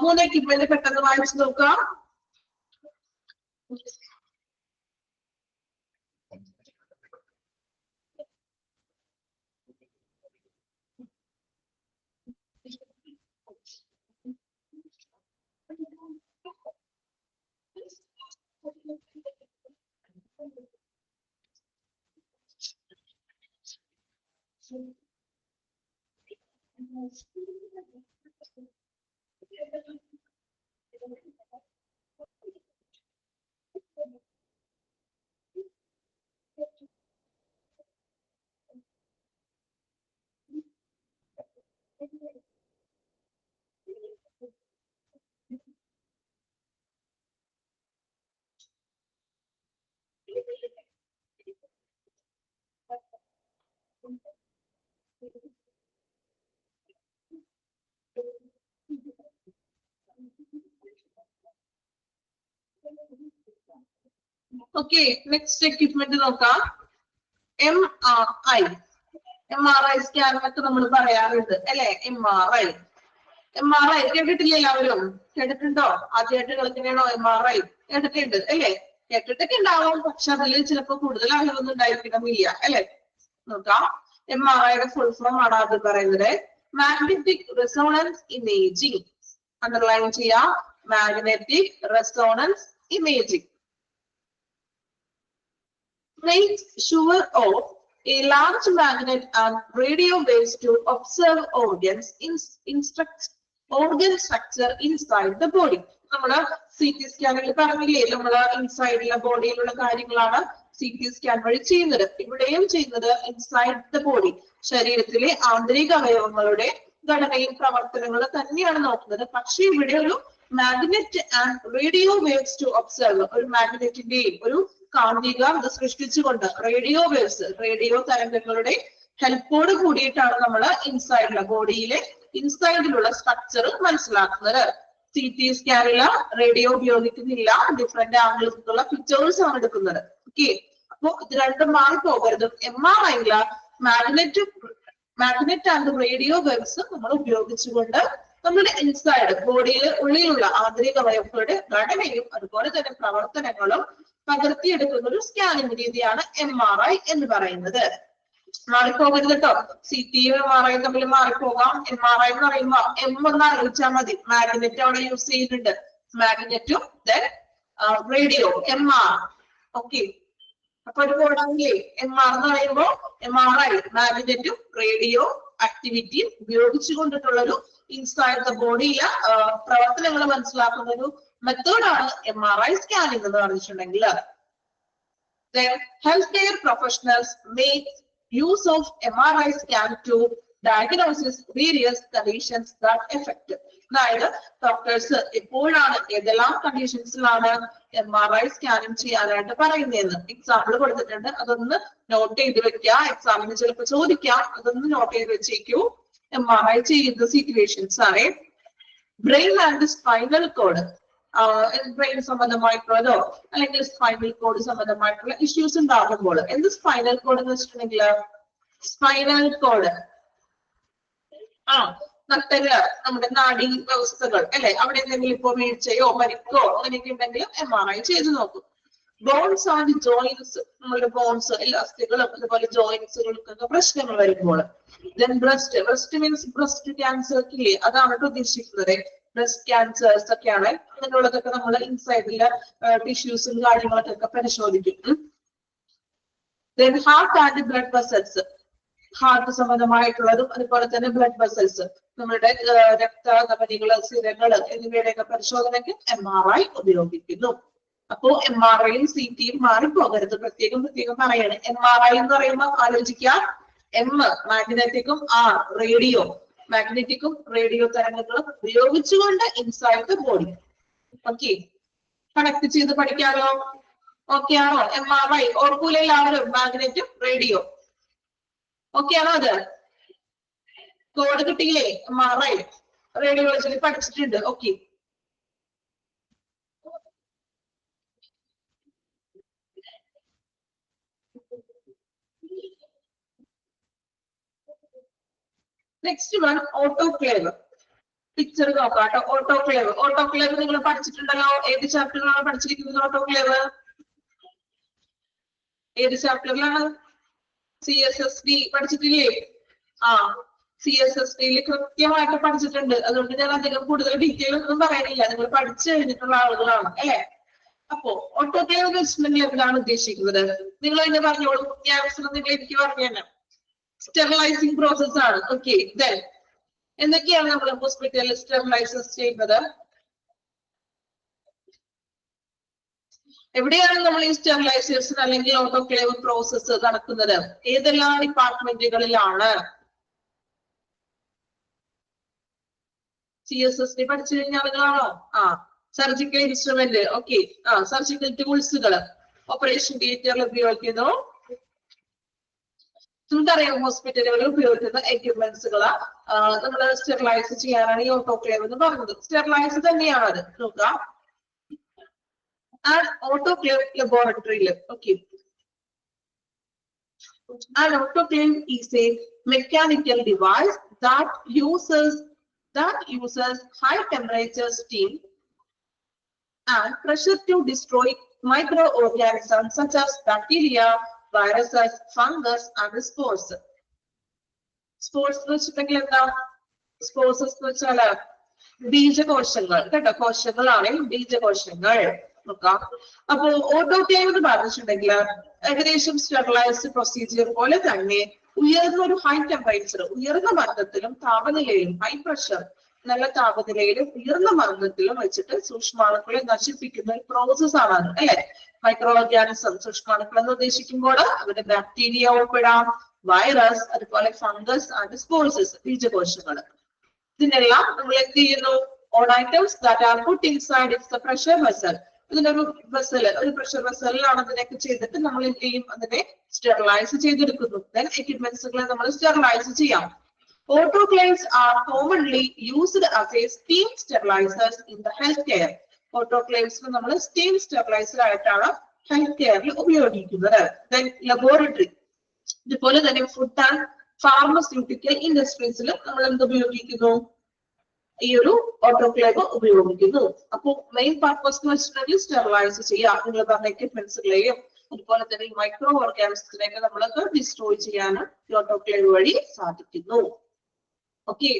3 എക്യുപ്മെന്റ് പെട്ടെന്ന് വായിച്ചു നോക്കാം. ഓക്കെ, നെക്സ്റ്റ് എക്യുപ്മെന്റ് നോക്കാം. MRI. MRI സ്കാൻ എന്നൊക്കെ നമ്മൾ പറയാറുണ്ട് അല്ലെ? MRI കേട്ടിട്ടില്ലേ എല്ലാവരും? കേട്ടിട്ടുണ്ടോ? ആദ്യമായിട്ട് കേൾക്കുന്നതാണോ MRI? കേട്ടിട്ടുണ്ട് അല്ലെ? കേട്ടിട്ടൊക്കെ ഉണ്ടാവും, പക്ഷെ അതിൽ ചിലപ്പോ കൂടുതൽ അറിവൊന്നും ഉണ്ടായിരിക്കണമെന്നില്ല അല്ലെ? നോക്കാം. MRIയുടെ ഫുൾ ഫോം ആണ് അത് പറയുന്നത്. Magnetic resonance imaging. അണ്ടർലൈൻ ചെയ്യാം. Magnetic resonance imaging makes sure of a large magnet and radio waves to observe organ structure inside the body. നമ്മള് CT സ്കാനിൽ പറഞ്ഞില്ലേ, നമ്മള് ഇൻസൈഡിലെ ബോഡിയിലുള്ള കാര്യങ്ങളാണ് CT സ്കാൻ വഴി ചെയ്യുന്നത്. ഇവിടെയും ചെയ്യുന്നത് ഇൻസൈഡ് ദ ബോഡി, ശരീരത്തിലെ ആന്തരിക അവയവങ്ങളുടെ ഘടനയും പ്രവർത്തനങ്ങളും തന്നെയാണ് നോക്കുന്നത്. പക്ഷേ ഇവിടെ ഒരു magnet and radio waves to observe, ഒരു മാഗ്നറ്റിന്റെയും ഒരു കാന്തിക ഇത് സൃഷ്ടിച്ചുകൊണ്ട് റേഡിയോ വേവ്സ്, റേഡിയോ തരംഗങ്ങളുടെ ഹെൽപ്പോട് കൂടിയിട്ടാണ് നമ്മൾ ഇൻസൈഡിലെ ബോഡിയിലെ ഇൻസൈഡിലുള്ള സ്ട്രക്ചർ മനസ്സിലാക്കുന്നത്. CT സ്കാനില് റേഡിയോ ഉപയോഗിക്കുന്നില്ല, ഡിഫറെന്റ് ആംഗിൾസിലുള്ള പിക്ചേഴ്സ് ആണ് എടുക്കുന്നത്. ഓക്കെ, അപ്പൊ ഇത് രണ്ടും മാറിപ്പോകരുത്. MRIയില് മാഗ്നറ്റ് ആൻഡ് റേഡിയോ വേവ്സ് നമ്മൾ ഉപയോഗിച്ചുകൊണ്ട് നമ്മുടെ ഇൻസൈഡ് ബോഡിയിൽ ഉള്ളിലുള്ള ആന്തരിക അവയവങ്ങളുടെ ഘടനയും അതുപോലെ തന്നെ പ്രവർത്തനങ്ങളും പകർത്തിയെടുക്കുന്ന ഒരു സ്കാനിങ് രീതിയാണ് MRI എന്ന് പറയുന്നത്. മാറിപ്പോകരുത് കേട്ടോ. CTയും MRIയും തമ്മിൽ മാറിപ്പോകാം. MRI എന്ന് പറയുമ്പോ M ഒന്ന് ആലോചിച്ചാൽ മതി. മാഗ്നറ്റ് അവിടെ യൂസ് ചെയ്യുന്നുണ്ട്. മാഗ്നറ്റും റേഡിയോ MR. ഓക്കെ, അപ്പൊ ഒരു ബോർഡാണെങ്കിലേ MR എന്ന് പറയുമ്പോ MRI മാഗ്നറ്റും റേഡിയോ ആക്ടിവിറ്റിയും ഉപയോഗിച്ചുകൊണ്ടിട്ടുള്ളൊരു ഇൻസൈഡ് ദ ബോഡിയിലെ പ്രവർത്തനങ്ങൾ മനസ്സിലാക്കുന്ന ഒരു മെത്തേഡാണ് MRI സ്കാനിങ് എന്ന് പറഞ്ഞിട്ടുണ്ടെങ്കിൽ. Healthcare professionals make use of MRI scan to diagnosis various conditions that affect. അതായത് ഡോക്ടേഴ്സ് എപ്പോഴാണ് ഏതെല്ലാം കണ്ടീഷൻസിലാണ് MRI സ്കാനിങ് ചെയ്യാനായിട്ട് പറയുന്നതെന്ന് എക്സാമ്പിൾ കൊടുത്തിട്ടുണ്ട്. അതൊന്ന് നോട്ട് ചെയ്ത് വെക്കുക. എക്സാമിന് ചിലപ്പോൾ ചോദിക്കാം, അതൊന്ന് നോട്ട് ചെയ്ത് വെച്ചേക്കൂ. MRI ചെയ്യുന്ന സിറ്റുവേഷൻസ് ആണ് brain and spinal cord. Brain സംബന്ധമായിട്ടുള്ളതോ അല്ലെങ്കിൽ സ്പൈനൽ കോഡ് സംബന്ധമായിട്ടുള്ള ഇഷ്യൂസ് ഉണ്ടാകുമ്പോൾ. എന്ത് സ്പൈനൽ കോഡ് എന്ന് വെച്ചിട്ടുണ്ടെങ്കിൽ സ്പൈനൽ കോഡ് നട്ടല്, നമ്മുടെ നാഡി വ്യവസ്ഥകൾ അല്ലെ, അവിടെ എന്തെങ്കിലും ഇപ്പോ വീഴ്ചയോ പരിക്കോ അങ്ങനെയൊക്കെ ഉണ്ടെങ്കിലും MRI ചെയ്ത് നോക്കും. ബോൺസ് ആൻഡ് ജോയിന്റ്സ്, നമ്മുടെ ബോൺസ് എല്ലാ അസ്ഥികളും അതുപോലെ ജോയിന്റ്സുകൾക്കൊക്കെ പ്രശ്നങ്ങൾ വരുമ്പോൾ. ബ്രസ്റ്റ് മീൻസ് ബ്രസ്റ്റ് ക്യാൻസർ ഇല്ലേ, അതാണ് ഉദ്ദേശിക്കുന്നത്. ബ്രസ്റ്റ് ക്യാൻസേഴ്സ് ഒക്കെയാണ്. അങ്ങനെയുള്ളതൊക്കെ നമ്മൾ ഇൻസൈഡിലെ ടിഷ്യൂസും കാര്യങ്ങളൊക്കെ പരിശോധിക്കും. Heart and blood vessels, heart സംബന്ധമായിട്ടുള്ളതും അതുപോലെ തന്നെ ബ്ലഡ് വെസൽസ്, നമ്മുടെ രക്തധമനികള് സിരകള് എന്നിവയുടെയൊക്കെ പരിശോധനയ്ക്ക് MRI ഉപയോഗിക്കുന്നു. അപ്പോ MRIയും CTയും മാറിപ്പോകരുത്. പ്രത്യേകം പറയാണ്. MRI എന്ന് പറയുമ്പോൾ ആലോചിക്കുക, M മാഗ്നറ്റിക്കും R റേഡിയോ. മാഗ്നറ്റിക്കും റേഡിയോ തരംഗങ്ങളും ഉപയോഗിച്ചുകൊണ്ട് inside the body. Okay, connect ചെയ്ത് പഠിക്കാലോ. ഓക്കെ ആണോ? MRI ഓർക്കൂല എല്ലാവരും, മാഗ്നറ്റും റേഡിയോ. ഓക്കെ ആണോ? അത് കോഡ് കിട്ടിയില്ലേ? MRI റേഡിയോളജിയിൽ പഠിച്ചിട്ടുണ്ട്. Okay, next one autoclave. Picture നോക്കാട്ടോ. ഓട്ടോക്ലേവ് നിങ്ങൾ പഠിച്ചിട്ടുണ്ടല്ലോ. ഏത് ചാപ്റ്ററിലാണ് പഠിച്ചിരിക്കുന്നത്? ഓട്ടോക്ലേവ് ഏത് ചാപ്റ്ററിലാണ്? CSSD പഠിച്ചിട്ടില്ലേ? CSSD കൃത്യമായിട്ട് പഠിച്ചിട്ടുണ്ട്. അതുകൊണ്ട് ഞാൻ അധികം കൂടുതൽ ഡീറ്റെയിൽ ഒന്നും പറയാനില്ല. നിങ്ങൾ പഠിച്ചു കഴിഞ്ഞിട്ടുള്ള ആളുകളാണ് അല്ലെ. അപ്പോ ഓട്ടോക്ലേവ് വെച്ചിട്ടുണ്ടെങ്കിൽ എന്താണ് ഉദ്ദേശിക്കുന്നത്? നിങ്ങൾ തന്നെ പറഞ്ഞോളൂ. ഞാൻ നിങ്ങൾ എനിക്ക് പറഞ്ഞു തന്നെ. സ്റ്റെറിലൈസിംഗ് പ്രോസസ് ആണ്. ഓക്കെ, എന്തൊക്കെയാണ് നമ്മൾ ഹോസ്പിറ്റലിൽ സ്റ്റെറിലൈസസ് ചെയ്യുന്നത്? എവിടെയാണ് നമ്മൾ ഈ സ്റ്റെറിലൈസേഷൻ അല്ലെങ്കിൽ ഓട്ടോക്ലേവ് പ്രോസസ് നടക്കുന്നത്? ഏതെല്ലാം ഡിപ്പാർട്ട്മെന്റുകളിലാണ്? CSSD പഠിച്ചു കഴിഞ്ഞ ആളുകളാണോ? Surgical instrument. ഓക്കെ, സർജിക്കൽ ടൂൾസുകൾ ഓപ്പറേഷൻ തിയേറ്ററിൽ ഉപയോഗിക്കുന്നു. നമുക്കറിയാം ഹോസ്പിറ്റലുകളിൽ ഉപയോഗിക്കുന്ന എക്യുപ്മെന്റ്സുകള് നമ്മൾ സ്റ്റെറിലൈസ് ചെയ്യാനാണ് ഈ ഓട്ടോക്ലേവ് എന്ന് പറയുന്നത്. സ്റ്റെറിലൈസ് തന്നെയാണ് അത്. നോക്കാം, ഓട്ടോക്ലേവ് ലബോറട്ടറിയിൽ. Okay, an autoclave is a mechanical device that uses high temperature steam and pressure to destroy microorganisms such as bacteria, viruses, fungus and spores. Spores എന്ന് വെച്ചിട്ടുണ്ടെങ്കിൽ എന്താ? സ്പോർസ് എന്ന് വെച്ചാല് ബീജകോശങ്ങൾ കേട്ടോ. കോശങ്ങളാണ് ബീജകോശങ്ങൾ. നോക്കാം. അപ്പൊ ഓട്ടോക്ലേവ് എന്ന് പറഞ്ഞിട്ടുണ്ടെങ്കിൽ ഏകദേശം സ്റ്റെറിലൈസ്ഡ് പ്രൊസീജിയർ പോലെ തന്നെ ഉയർന്ന ഒരു ഹൈ ടെമ്പറേച്ചർ, ഉയർന്ന മർദ്ദത്തിലും താപനിലയിലും, ഹൈ പ്രഷർ നല്ല താപനിലയിലും ഉയർന്ന മർദ്ദത്തിലും വെച്ചിട്ട് സൂക്ഷ്മാണുക്കളെ നശിപ്പിക്കുന്ന ഒരു പ്രോസസ് ആണ് അത് അല്ലെ. മൈക്രോ ഓർഗാനിസം സൂക്ഷ്മാണുക്കൾ എന്ന് ഉദ്ദേശിക്കുമ്പോൾ അവരുടെ ബാക്ടീരിയ ഉൾപ്പെടാം, വൈറസ്, അതുപോലെ ഫംഗസ് ആൻഡ് സ്പോർസസ് ബീജകോശങ്ങൾ. ഇതിനെല്ലാം നമ്മൾ എന്ത് ചെയ്യുന്നു? On items that are puttu inside it's A pressure vessel. ഇതിനൊരു വെസൽ, ഒരു പ്രഷർ വെസലിലാണ് അതിനൊക്കെ ചെയ്തിട്ട് നമ്മൾ എന്ത് ചെയ്യും? അതിനെ സ്റ്റെറിലൈസ് ചെയ്തെടുക്കുന്നു. ദെൻ എക്യുപ്മെന്റ്സുകളെ നമ്മൾ സ്റ്റെറിലൈസ് ചെയ്യാം. Autoclaves are commonly used as a steam sterilizers in the healthcare. Autoclaves നമ്മൾ steam sterilizer ആയിട്ടാണ് ഹെൽത്ത് കെയറിൽ ഉപയോഗിക്കുന്നത്. Then laboratory, ഇതുപോലെ തന്നെ ഫുഡ് ആൻഡ് ഫാർമസ്യൂട്ടിക്കൽ ഇൻഡസ്ട്രീസിൽ നമ്മൾ എന്ത് ഉപയോഗിക്കുന്നു? ഈ ഒരു ഓട്ടോക്ലേവ് ഉപയോഗിക്കുന്നു. അപ്പൊ മെയിൻ പർപ്പസ് എന്ന് വെച്ചിട്ടുണ്ടെങ്കിൽ സ്റ്റെറിലൈസ് ചെയ്യാം, നിങ്ങൾ പറഞ്ഞ എക്യുപ്മെന്റ്സുകളെയും അതുപോലെ തന്നെ മൈക്രോ ഓർഗാനിസത്തിനെയൊക്കെ നമ്മളൊക്കെ ഡിസ്ട്രോയ് ചെയ്യാനും ഈ ഓട്ടോക്ലേവ് വഴി സാധിക്കുന്നു. ഓക്കെ,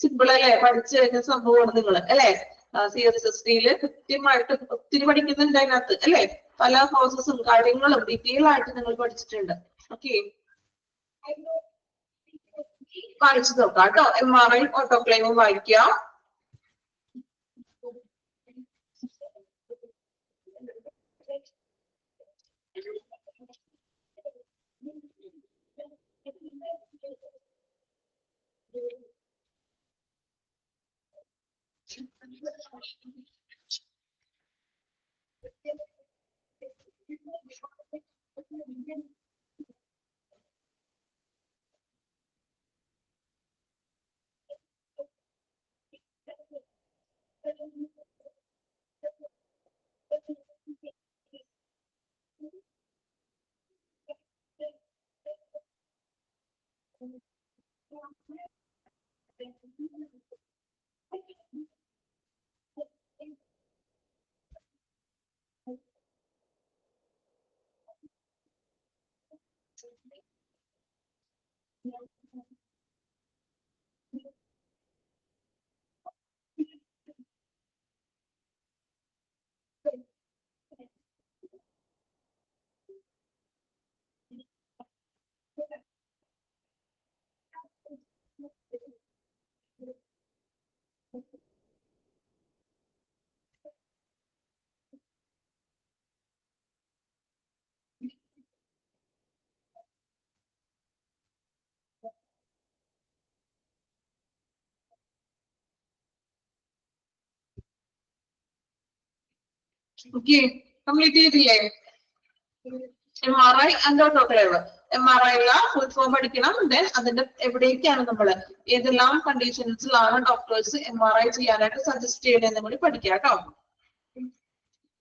സിമ്പിൾ അല്ലേ? പഠിച്ചു കഴിഞ്ഞ സംഭവമാണ് നിങ്ങൾ അല്ലെ? CSST കൃത്യമായിട്ട് ഒത്തിരി പഠിക്കുന്നുണ്ട് അതിനകത്ത് അല്ലെ? പല പ്രോസസ്സും കാര്യങ്ങളും ഡീറ്റെയിൽ ആയിട്ട് നിങ്ങൾ പഠിച്ചിട്ടുണ്ട്. ഓക്കെ, വായിച്ചു നോക്കാം കേട്ടോ. MRI ഓട്ടോക്ലേവും വായിക്കാം. ഓക്കെ, കംപ്ലീറ്റ് ചെയ്തില്ലേ? MRI and autoclave. MRI full form പഠിക്കണം. ദെൻ അതിന്റെ എവിടേക്കാണ് നമ്മൾ ഏതെല്ലാം കണ്ടീഷൻസിലാണ് ഡോക്ടേഴ്സ് MRI ചെയ്യാനായിട്ട് സജസ്റ്റ് ചെയ്യണമെന്ന് കൂടി പഠിക്കാം കേട്ടോ.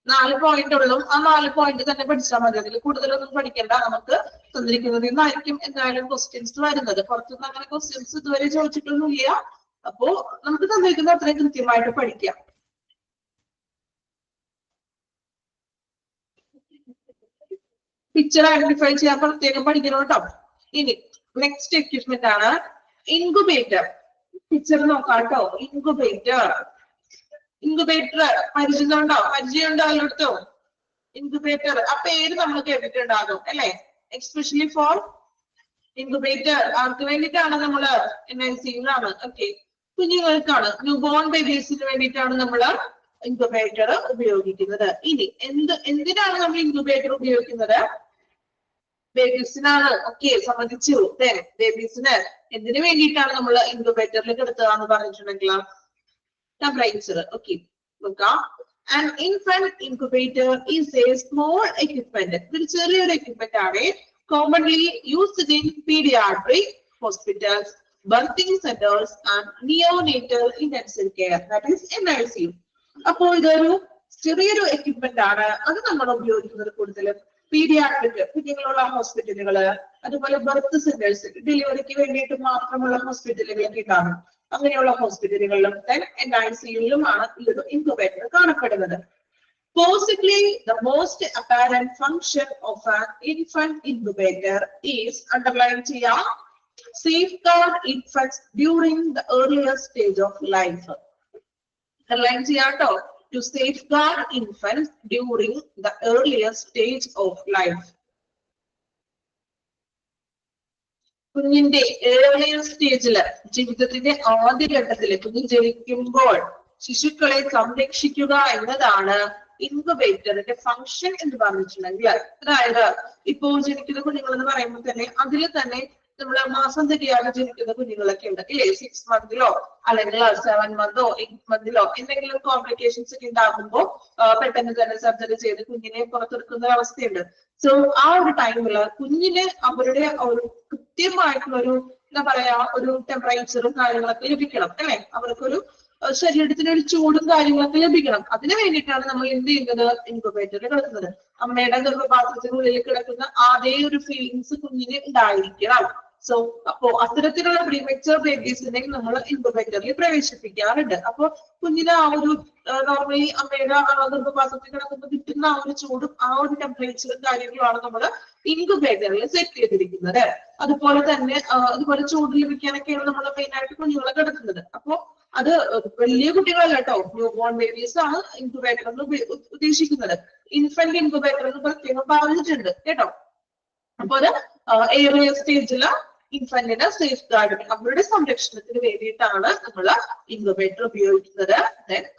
4 പോയിന്റ് ഉള്ളൂ. ആ 4 പോയിന്റ് തന്നെ പഠിച്ചാൽ മതി. അതിൽ കൂടുതലൊന്നും പഠിക്കേണ്ട. നമുക്ക് തന്നിരിക്കുന്നതിൽ നിന്നായിരിക്കും എന്തായാലും ക്വസ്റ്റ്യൻസ് വരുന്നത്. പുറത്തുനിന്ന് അങ്ങനെ ക്വസ്റ്റ്യൻസ് ഇതുവരെ ചോദിച്ചിട്ടൊന്നുമില്ല. അപ്പോ നമുക്ക് തന്നിരിക്കുന്ന അത്രയും കൃത്യമായിട്ട് പഠിക്കാം. പിക്ചർ ഐഡന്റിഫൈ ചെയ്യാൻ പ്രത്യേകം പഠിക്കണം കേട്ടോ. ഇനി നെക്സ്റ്റ് എക്യുപ്മെന്റ് ആണ് ഇൻകുബേറ്റർ. പിക്ചർ നോക്കാം കേട്ടോ. ഇൻകുബേറ്റർ പരിചയമുണ്ടോ എല്ലായിടത്തും? ഇൻകുബേറ്റർ ആ പേര് നമ്മൾ കേട്ടിട്ടുണ്ടാകും അല്ലെ? എക്സ്പെഷ്യലി ഫോർ ഇൻകുബേറ്റർ ആർക്ക് വേണ്ടിയിട്ടാണ്? നമ്മള് NICU-ലാണ്. ഓക്കെ, കുഞ്ഞുങ്ങൾക്കാണ്, ന്യൂ ബോൺ ബേബീസിന് വേണ്ടിയിട്ടാണ് നമ്മള് ഇൻകുബേറ്റർ ഉപയോഗിക്കുന്നത്. ഇനി എന്തിനാണ് നമ്മൾ ഇൻകുബേറ്റർ ഉപയോഗിക്കുന്നത്? ബേബീസിനാണ്. ഓക്കെ, സമ്മതിച്ചു. ബേബീസിന് എന്തിനു വേണ്ടിയിട്ടാണ് നമ്മൾ ഇൻകുബേറ്ററിൽ കിടത്തുക എന്ന് പറഞ്ഞിട്ടുണ്ടെങ്കിൽ ടെമ്പറേച്ചർ. ഓക്കെ, നോക്കാം. An infant incubator is a small equipment. ഒരു ചെറിയൊരു എക്യുപ്മെന്റ് ആണ്. Commonly used in pediatric hospitals, birthing centers and neonatal intensive care, that is NICU. അപ്പോൾ ഇതൊരു ചെറിയൊരു എക്യുപ്മെന്റ് ആണ്. അത് നമ്മൾ ഉപയോഗിക്കുന്നത് കൂടുതലും പീഡിയാട്രിക് കുഞ്ഞുങ്ങളുള്ള ഹോസ്പിറ്റലുകള്, അതുപോലെ ബർത്ത് സെന്റേഴ്സ് ഡെലിവറിക്ക് വേണ്ടിയിട്ട് മാത്രമുള്ള ഹോസ്പിറ്റലുകളൊക്കെയാണ്. അങ്ങനെയുള്ള ഹോസ്പിറ്റലുകളിലും NICU-യിലുമാണ് ഈ ഒരു ഇൻകുബേറ്റർ കാണപ്പെടുന്നത്. Possibly the most apparent function of an infant incubator is underline ചെയ്യാം, safeguard infants during the earlier stage of life. Underline ചെയ്യാം കേട്ടോ. To safeguard infants during the earlier stage of life. കുഞ്ഞിന്റെ ഏർലിയർ സ്റ്റേജില്, ജീവിതത്തിന്റെ ആദ്യഘട്ടത്തില് കുഞ്ഞ് ജനിക്കുമ്പോൾ ശിശുക്കളെ സംരക്ഷിക്കുക എന്നതാണ് ഇൻകുബേറ്ററിന്റെ ഫംഗ്ഷൻ എന്ന് പറഞ്ഞിട്ടുണ്ടെങ്കിൽ. അതായത് ഇപ്പോ ജനിക്കുന്ന കുഞ്ഞുങ്ങൾ എന്ന് പറയുമ്പോൾ തന്നെ അതിൽ തന്നെ നമ്മള് മാസം തിരിയാതെ ജനിക്കുന്ന കുഞ്ഞുങ്ങളൊക്കെ ഉണ്ട് ഇല്ലേ? 6 മന്തിലോ അല്ലെങ്കിൽ 7 മന്തോ 8 മന്തിലോ എന്തെങ്കിലും കോംപ്ലിക്കേഷൻസ് ഒക്കെ ഉണ്ടാകുമ്പോൾ പെട്ടെന്ന് തന്നെ സർജറി ചെയ്ത് കുഞ്ഞിനെ പുറത്തെടുക്കുന്ന അവസ്ഥയുണ്ട്. സോ ആ ഒരു ടൈമില് കുഞ്ഞിന് അവരുടെ ഒരു കൃത്യമായിട്ടുള്ള ഒരു എന്താ പറയാ ഒരു ടെമ്പറേച്ചറും കാര്യങ്ങളൊക്കെ ലഭിക്കണം അല്ലെ, അവർക്കൊരു ശരീരത്തിന് ഒരു ചൂടും കാര്യങ്ങളൊക്കെ ലഭിക്കണം. അതിന് വേണ്ടിയിട്ടാണ് നമ്മൾ എന്ത് ചെയ്യുന്നത്, ഇൻക്യുബേറ്ററിൽ കിടക്കുന്നത്. അമ്മയുടെ ഗർഭപാത്രത്തിനുള്ളിൽ കിടക്കുന്ന അതേ ഒരു ഫീലിങ്സ് കുഞ്ഞിന് ഉണ്ടായിരിക്കണം. സോ അപ്പോ അത്തരത്തിലുള്ള പ്രീമച്വർ ബേബീസിനെ നമ്മൾ ഇൻക്യുബേറ്ററിൽ പ്രവേശിപ്പിക്കാറുണ്ട്. അപ്പൊ കുഞ്ഞിന് ആ ഒരു നോർമലി അമ്മയുടെ ഗർഭപാത്രത്തിൽ കിടക്കുമ്പോൾ കിട്ടുന്ന ആ ഒരു ചൂടും ആ ഒരു ടെമ്പറേച്ചറും കാര്യങ്ങളുമാണ് നമ്മൾ ഇൻക്യുബേറ്ററിൽ സെറ്റ് ചെയ്തിരിക്കുന്നത്. അതുപോലെ തന്നെ അതുപോലെ ചൂട് ലഭിക്കാനൊക്കെയാണ് നമ്മൾ മെയിൻ ആയിട്ട് കുഞ്ഞുങ്ങളെ കിടക്കുന്നത്. അപ്പോ അത് വലിയ കുട്ടികളല്ല കേട്ടോ, ന്യൂ ബോൺ ബേബീസ് ആണ് ഇൻക്യുബേറ്റർ എന്ന് ഉദ്ദേശിക്കുന്നത്. ഇൻഫന്റ് ഇൻക്യുബേറ്റർ എന്ന് പ്രത്യേകം പറഞ്ഞിട്ടുണ്ട് കേട്ടോ. അപ്പൊ അത് ഏറിയ സ്റ്റേജില് ഇൻഫന്റിന്റെ സേഫ് ഗാർഡിന് അവരുടെ സംരക്ഷണത്തിന് വേണ്ടിയിട്ടാണ് നമ്മൾ ഇൻക്യുബേറ്റർ ഉപയോഗിക്കുന്നത്.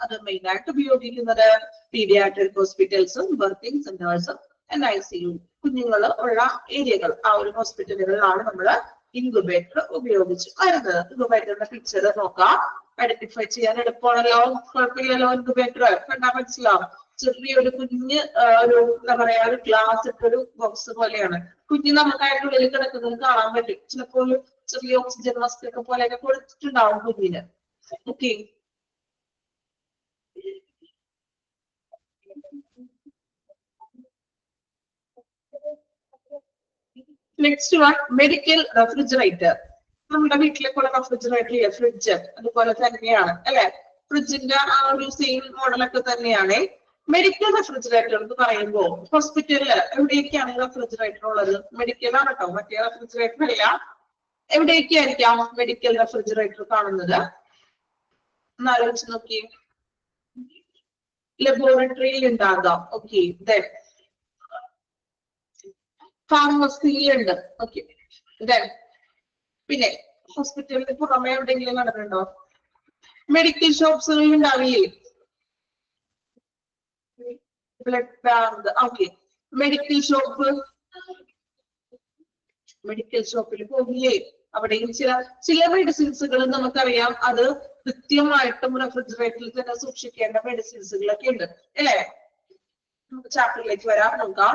അത് മെയിൻ ആയിട്ട് ഉപയോഗിക്കുന്നത് പീഡിയാട്രിക് ഹോസ്പിറ്റൽസും ബർത്തിങ് സെന്റേഴ്സും ICU കുഞ്ഞുങ്ങൾ ഉള്ള ഏരിയകൾ, ആ ഒരു ഹോസ്പിറ്റലുകളിലാണ് നമ്മൾ ഇൻക്യുബേറ്റർ ഉപയോഗിച്ച് വരുന്നത്. ഇൻക്യുബേറ്ററിന്റെ പിക്ചർ നോക്കാം, ഐഡന്റിഫൈ ചെയ്യാൻ എളുപ്പമാണല്ലോ, കുഴപ്പമില്ലല്ലോ. ഇൻക്യുബേറ്റർ കണ്ടാൽ മനസ്സിലാവും. ചെറിയൊരു കുഞ്ഞ് ഒരു എന്താ പറയാ ഒരു ഗ്ലാസ് ഇട്ടൊരു ബോക്സ് പോലെയാണ്. കുഞ്ഞ് നമുക്കായിട്ട് ഉള്ളിൽ കിടക്കുന്നത് കാണാൻ പറ്റും. ചിലപ്പോൾ ചെറിയ ഓക്സിജൻ മാസ്ക് ഒക്കെ പോലെയൊക്കെ കൊടുത്തിട്ടുണ്ടാവും കുഞ്ഞിന്. Okay, next one medical refrigerator. നമ്മുടെ വീട്ടിലേക്കുള്ള റെഫ്രിജറേറ്റർ ഫ്രിഡ്ജ് അതുപോലെ തന്നെയാണ് അല്ലെ, ഫ്രിഡ്ജിന്റെ ആ ഒരു സെയിം മോഡലൊക്കെ തന്നെയാണ്. മെഡിക്കൽ റെഫ്രിജറേറ്റർ എന്ന് പറയുമ്പോൾ ഹോസ്പിറ്റലില് എവിടെയൊക്കെയാണ് റെഫ്രിജറേറ്റർ ഉള്ളത്? മെഡിക്കലാണ് കേട്ടോ, മറ്റേ റെഫ്രിജറേറ്റർ അല്ല. എവിടെയൊക്കെ ആയിരിക്കാം മെഡിക്കൽ റെഫ്രിജറേറ്റർ കാണുന്നത്? എന്നാലോചിച്ച് നോക്കി. ലബോറട്ടറിയിൽ ഉണ്ടാകാം. ഓക്കെ, ഫാർമസിയിലുണ്ട്. ഓക്കെ, പിന്നെ ഹോസ്പിറ്റലിന് പുറമെ എവിടെയെങ്കിലും നടക്കുന്നുണ്ടോ? മെഡിക്കൽ ഷോപ്സുകളിൽ ഉണ്ടാവില്ലേ? Blood bank. ഓക്കെ, മെഡിക്കൽ ഷോപ്പിൽ പോകില്ലേ? അവിടെയും ചില മെഡിസിൻസുകൾ നമുക്കറിയാം അത് കൃത്യമായിട്ടും റെഫ്രിജറേറ്ററിൽ തന്നെ സൂക്ഷിക്കേണ്ട മെഡിസിൻസുകളൊക്കെ ഉണ്ട് അല്ലെ. നമുക്ക് ചാപ്റ്ററിലേക്ക് വരാം, നോക്കാം.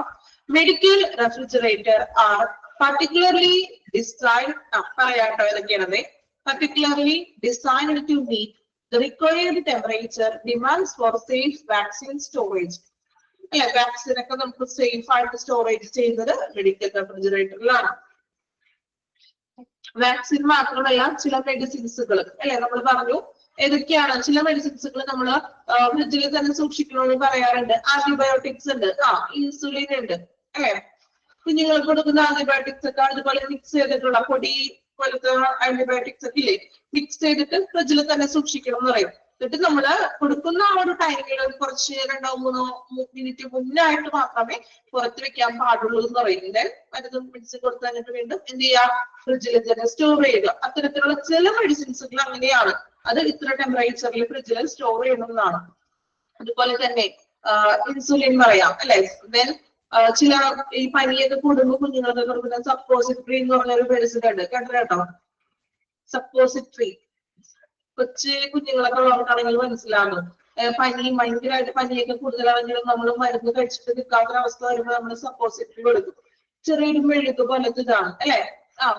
Medical refrigerator are particularly designed പറയാട്ടോ ഏതൊക്കെയാണത്. particularly designed to meet the required temperature demands for safe vaccine storage. അല്ലെ, വാക്സിൻ ഒക്കെ നമുക്ക് സേഫ് ആയിട്ട് സ്റ്റോറേജ് ചെയ്യുന്നത് മെഡിക്കൽ റെഫ്രിജറേറ്ററിലാണ്. വാക്സിൻ മാത്രമല്ല ചില മെഡിസിൻസുകൾ അല്ലെ, നമ്മൾ പറഞ്ഞു ഏതൊക്കെയാണ്. ചില മെഡിസിൻസുകൾ നമ്മൾ ഫ്രിഡ്ജിൽ തന്നെ സൂക്ഷിക്കണമെന്ന് പറയാറുണ്ട്. ആന്റിബയോട്ടിക്സ് ഉണ്ട്, ഇൻസുലിൻ ഉണ്ട് അല്ലെ. കുഞ്ഞുങ്ങൾക്ക് കൊടുക്കുന്ന ആന്റിബയോട്ടിക്സ് ഒക്കെ അതുപോലെ മിക്സ് ചെയ്തിട്ടുള്ള പൊടി പോലത്തെ ആന്റിബയോട്ടിക്സ് ഒക്കെ ഇല്ലേ, മിക്സ് ചെയ്തിട്ട് ഫ്രിഡ്ജിൽ തന്നെ സൂക്ഷിക്കണം എന്ന് പറയും. എന്നിട്ട് നമ്മള് കൊടുക്കുന്ന ആ ഒരു ടൈമിൽ കുറച്ച് 2-3 മിനിറ്റ് മുന്നായിട്ട് മാത്രമേ പുറത്ത് വെക്കാൻ പാടുള്ളൂ എന്ന് പറയുന്നത്. മരുന്ന് മെഡിസിൻ കൊടുത്തു കഴിഞ്ഞിട്ട് വീണ്ടും എന്ത് ചെയ്യാം, ഫ്രിഡ്ജിൽ തന്നെ സ്റ്റോർ ചെയ്യുക. അത്തരത്തിലുള്ള ചില മെഡിസിൻസുകൾ അങ്ങനെയാണ്, അത് ഇത്ര ടെമ്പറേച്ചറിൽ ഫ്രിഡ്ജിൽ സ്റ്റോർ ചെയ്യണമെന്നാണ്. അതുപോലെ തന്നെ ഇൻസുലിൻ പറയാം അല്ലെ. ദെൻ ചില ഈ പനിയൊക്കെ കൂടുമ്പോൾ കുഞ്ഞുങ്ങൾക്ക് കൊടുക്കുന്ന സപ്പോസിറ്ററി എന്ന് പറഞ്ഞൊരു മെഡിസിൻ ഉണ്ട്, കേട്ടോ. സപ്പോസിറ്ററി കൊച്ചു കുഞ്ഞുങ്ങളൊക്കെ ഉള്ളവർക്കാണെങ്കിൽ മനസ്സിലാകും. പനി ഭയങ്കരമായിട്ട് പനിയൊക്കെ കൂടുതലാണെങ്കിലും നമ്മൾ മരുന്ന് കഴിച്ചിട്ട് നിൽക്കാത്ത അവസ്ഥ വരുമ്പോൾ നമ്മൾ സപ്പോസിറ്ററി കൊടുക്കും. ചെറിയൊരു മെഴുക്ക് പോലത്തെ ഇതാണ് അല്ലെ,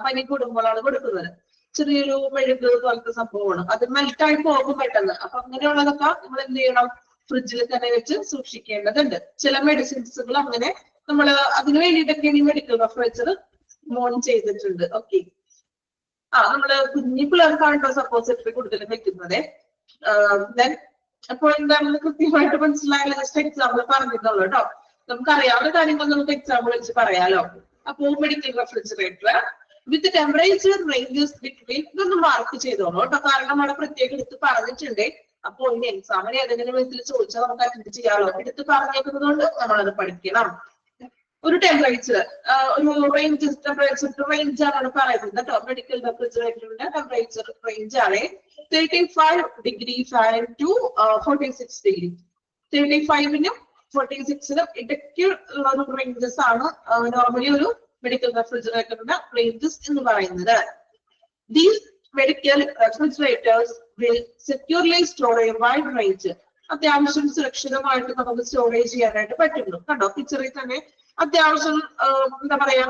പനി കൂടുമ്പോഴാണ് കൊടുക്കുന്നത്. ചെറിയൊരു മെഴുക്ക് പോലത്തെ സംഭവമാണ്, അത് മെൽറ്റായി പോകും പെട്ടെന്ന്. അപ്പൊ അങ്ങനെയുള്ളതൊക്കെ നമ്മൾ എന്ത് ചെയ്യണം, ഫ്രിഡ്ജിൽ തന്നെ വെച്ച് സൂക്ഷിക്കേണ്ടതുണ്ട്. ചില മെഡിസിൻസുകൾ അങ്ങനെ നമ്മൾ അതിന് വേണ്ടിയിട്ടൊക്കെ ഈ മെഡിക്കൽ റെഫ്രിജറേറ്റർ മോൺ ചെയ്തിട്ടുണ്ട്. ഓക്കെ, നമ്മള് കുഞ്ഞി പിള്ളേർക്കാണോ സപ്പോസിറ്ററി കൂടുതലും വെക്കുന്നത്. ദെൻ അപ്പോൾ എന്താണെന്ന് കൃത്യമായിട്ട് മനസ്സിലായാലും ജസ്റ്റ് എക്സാമ്പിൾ പറഞ്ഞിട്ടുള്ളൂ കേട്ടോ. നമുക്ക് അറിയാവുന്ന കാര്യങ്ങൾ നമുക്ക് എക്സാമ്പിൾ വെച്ച് പറയാലോ. അപ്പോൾ medical refrigerator with temperature ranges between ഇതൊന്ന് മാർക്ക് ചെയ്തോളൂ കേട്ടോ, കാരണം അവിടെ പ്രത്യേകം എടുത്ത് പറഞ്ഞിട്ടുണ്ട്. അപ്പൊ ഇനി എക്സാമിന് ഏതെങ്കിലും വിധത്തിൽ ചോദിച്ചാൽ നമുക്ക് അറ്റൻഡ് ചെയ്യാലോ. എടുത്ത് പറഞ്ഞേക്കുന്നത് കൊണ്ട് നമ്മളത് പഠിക്കണം. ഒരു ടെമ്പറേച്ചർ ഒരു ടെമ്പറേച്ചർ റേഞ്ച് ആണ് പറയുന്നത് കേട്ടോ. മെഡിക്കൽ റെഫ്രിജറേറ്ററിന്റെ ടെമ്പറേച്ചർ റേഞ്ച് ആണ് 35 ഡിഗ്രി ഫാരൻഹീറ്റ് ടു 46 ഡിഗ്രി. 35നും 46നും ഇടയ്ക്ക് ഉള്ള ഒരു റേഞ്ചസ് ആണ് നോർമലി ഒരു മെഡിക്കൽ റെഫ്രിജറേറ്ററിന്റെ റേഞ്ചസ് എന്ന് പറയുന്നത്. These medical refrigerators will securely store a wide range. അത്യാവശ്യം സുരക്ഷിതമായിട്ട് നമുക്ക് സ്റ്റോറേജ് ചെയ്യാനായിട്ട് പറ്റുന്നു. കണ്ടോ പിക്ചറിൽ തന്നെ അത്യാവശ്യം എന്താ പറയാ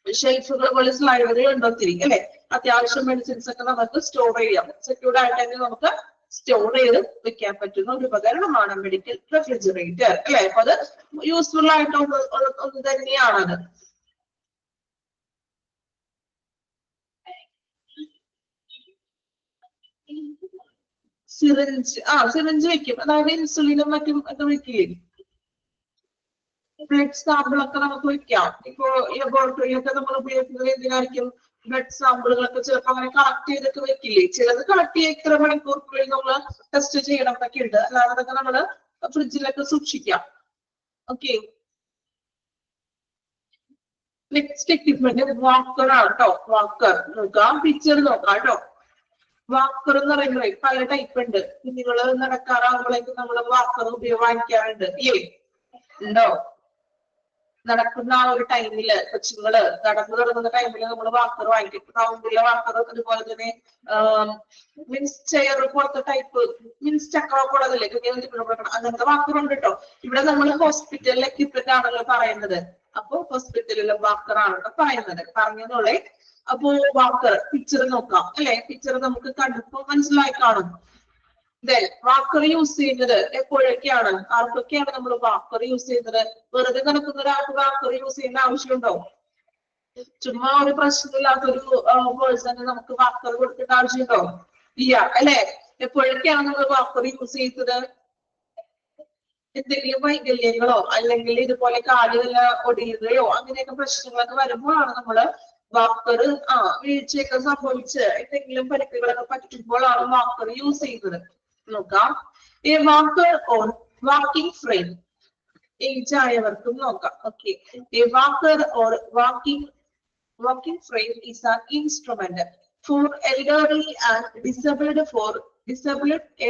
ഷെൽഫുകൾ പോലെ സ്ലൈഡറുകൾ ഉണ്ടോ ഒത്തിരി അല്ലെ. അത്യാവശ്യം മെഡിസിൻസ് ഒക്കെ നമുക്ക് സ്റ്റോർ ചെയ്യാം. സെക്യൂർഡ് ആയിട്ട് തന്നെ നമുക്ക് സ്റ്റോർ ചെയ്ത് വെക്കാൻ പറ്റുന്ന ഒരു ഉപകരണമാണ് മെഡിക്കൽ റെഫ്രിജറേറ്റർ അല്ലെ. അപ്പൊ അത് യൂസ്ഫുൾ ആയിട്ടുള്ള ഒന്ന് തന്നെയാണത്. സിറിഞ്ച് വെക്കും, അതായത് ഇൻസുലിനും മറ്റും ഒക്കെ വെക്കില്ലേ, ബ്ലഡ് സാമ്പിൾ ഒക്കെ നമുക്ക് വെക്കാം. ഇപ്പോ ലബോറട്ടറിയിലൊക്കെ നമ്മൾ ഉപയോഗിക്കുന്നത് എന്തിനായിരിക്കും, ബ്ലഡ് സാമ്പിളുകളൊക്കെ ചിലപ്പോൾ അങ്ങനെ കളക്ട് ചെയ്തൊക്കെ വെക്കില്ലേ. ചിലത് കളക്ട് ചെയ്ത് ഇത്ര മണിക്കൂർക്കുള്ളിൽ നമ്മൾ ടെസ്റ്റ് ചെയ്യണം എന്നൊക്കെ ഉണ്ട്. അല്ലാതെ അതൊക്കെ നമ്മള് ഫ്രിഡ്ജിലൊക്കെ സൂക്ഷിക്കാം. ഓക്കെ, നെക്സ്റ്റ് എക്യുപ്മെന്റ് വാക്കർ ആണ് കേട്ടോ. വാക്കർ നോക്കാം, പിക്ചർ നോക്കാം കേട്ടോ. വാക്കർ എന്ന് പറയുന്നത് പല ടൈപ്പ് ഉണ്ട്. കുഞ്ഞുങ്ങള് നടക്കാറാകുമ്പോഴേക്കും നമ്മൾ വാക്കർ ഉപയോഗിക്കാറുണ്ട് ഇല്ലേ, ഉണ്ടോ? നടക്കുന്ന ആ ഒരു ടൈമില് കൊച്ചുങ്ങള് നടന്നു തുടങ്ങുന്ന ടൈമില് നമ്മൾ വാക്കർ വാങ്ങിക്കും. റൗണ്ടിലെ വാക്കർ, അതുപോലെ തന്നെ മീൻസ് ചെയർ പോലത്തെ ടൈപ്പ്, മീൻസ് ചക്രക്കുള്ളതല്ലേ അങ്ങനത്തെ വാക്കർ ഉണ്ട് കേട്ടോ. ഇവിടെ നമ്മൾ ഹോസ്പിറ്റലിലെ എക്യുപ്മെന്റ് ആണല്ലോ പറയുന്നത്. അപ്പൊ ഹോസ്പിറ്റലിലെ വാക്കർ ആണല്ലോ പറയുന്നത്, പറഞ്ഞതോളെ. അപ്പോ വാക്കർ പിക്ചർ നോക്കാം അല്ലെ. പിക്ചർ നമുക്ക് കണ്ടപ്പോ മനസ്സിലായി കാണും. വാക്കർ യൂസ് ചെയ്യുന്നത് എപ്പോഴൊക്കെയാണ്, ആർക്കൊക്കെയാണ് നമ്മൾ വാക്കർ യൂസ് ചെയ്യുന്നത്? വെറുതെ നടക്കുന്ന ഒരാൾക്ക് വാക്കർ യൂസ് ചെയ്യേണ്ട ആവശ്യമുണ്ടോ? ചുമ്മാ ഒരു പ്രശ്നമില്ലാത്തൊരു പേഴ്സണ് നമുക്ക് വാക്കർ കൊടുക്കേണ്ട ആവശ്യമുണ്ടോ? ഇല്ല അല്ലെ. എപ്പോഴൊക്കെയാണ് നമ്മൾ വാക്കർ യൂസ് ചെയ്യുന്നത്? എന്തെങ്കിലും വൈകല്യങ്ങളോ അല്ലെങ്കിൽ ഇതുപോലെ കാലുകള ഒടിയുകയോ അങ്ങനെയൊക്കെ പ്രശ്നങ്ങളൊക്കെ വരുമ്പോഴാണ് നമ്മള് വാക്കർ വീഴ്ചയൊക്കെ സംഭവിച്ച് എന്തെങ്കിലും പരിക്കുകളൊക്കെ പറ്റുമ്പോഴാണ് വാക്കർ യൂസ് ചെയ്യുന്നത്. നോക്കാം, a walker or walking frame, age ആയവർക്കും നോക്കാം. Okay, a walker or walking frame is an instrument for elderly and disabled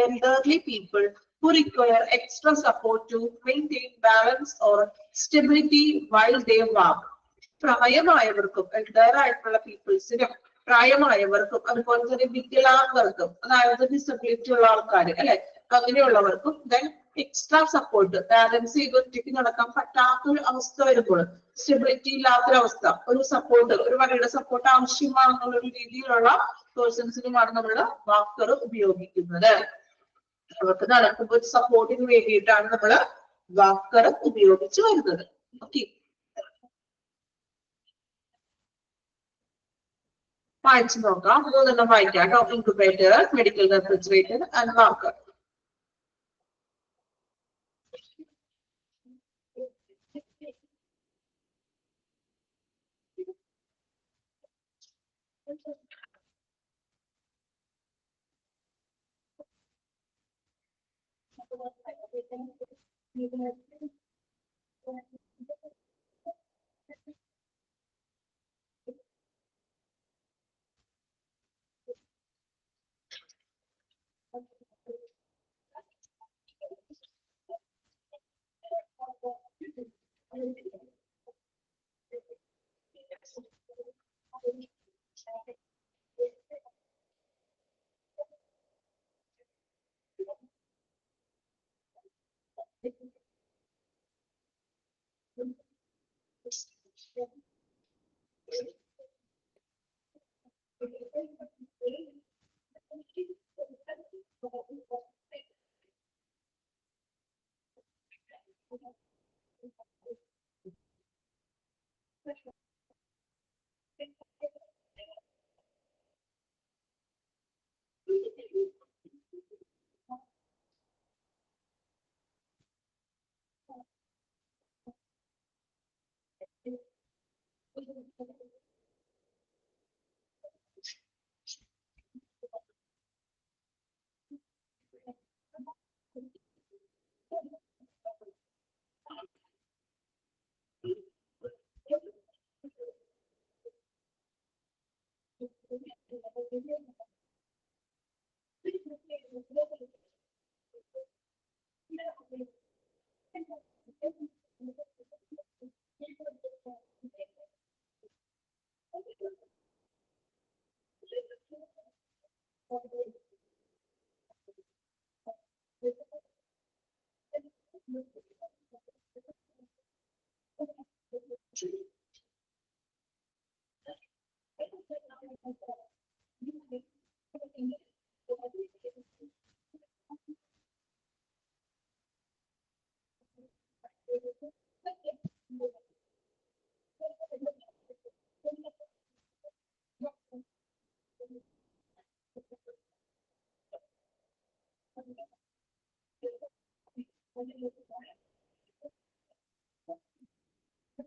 elderly people who require extra support to maintain balance or stability while they walk. പ്രായമായവർക്കും elder ആയിട്ടുള്ള പീപ്പിൾസിനും പ്രായമായവർക്കും അതുപോലെ തന്നെ വികലാംഗർക്കും, അതായത് disability ഉള്ള ആൾക്കാർ അല്ലെ, അങ്ങനെയുള്ളവർക്കും ദെൻ എക്സ്ട്രാ സപ്പോർട്ട്, ബാലൻസ് ചെയ്ത് ഒറ്റയ്ക്ക് നടക്കാൻ പറ്റാത്തൊരു അവസ്ഥ വരുമ്പോൾ, സ്റ്റെബിലിറ്റി ഇല്ലാത്തൊരവസ്ഥ, ഒരു സപ്പോർട്ട്, ഒരു വഴിയുടെ സപ്പോർട്ട് ആവശ്യമാണെന്നുള്ള ഒരു രീതിയിലുള്ള പേഴ്സൺസിനുമാണ് നമ്മൾ വാക്കർ ഉപയോഗിക്കുന്നത്. അവർക്ക് നടക്കുമ്പോൾ സപ്പോർട്ടിന് വേണ്ടിയിട്ടാണ് നമ്മൾ വാക്കർ ഉപയോഗിച്ച് വരുന്നത്. ഓക്കെ, വായിച്ചു നോക്കാം. മൂന്നെണ്ണം വായിക്കാം കേട്ടോ. Incubator, medical refrigerator and walker.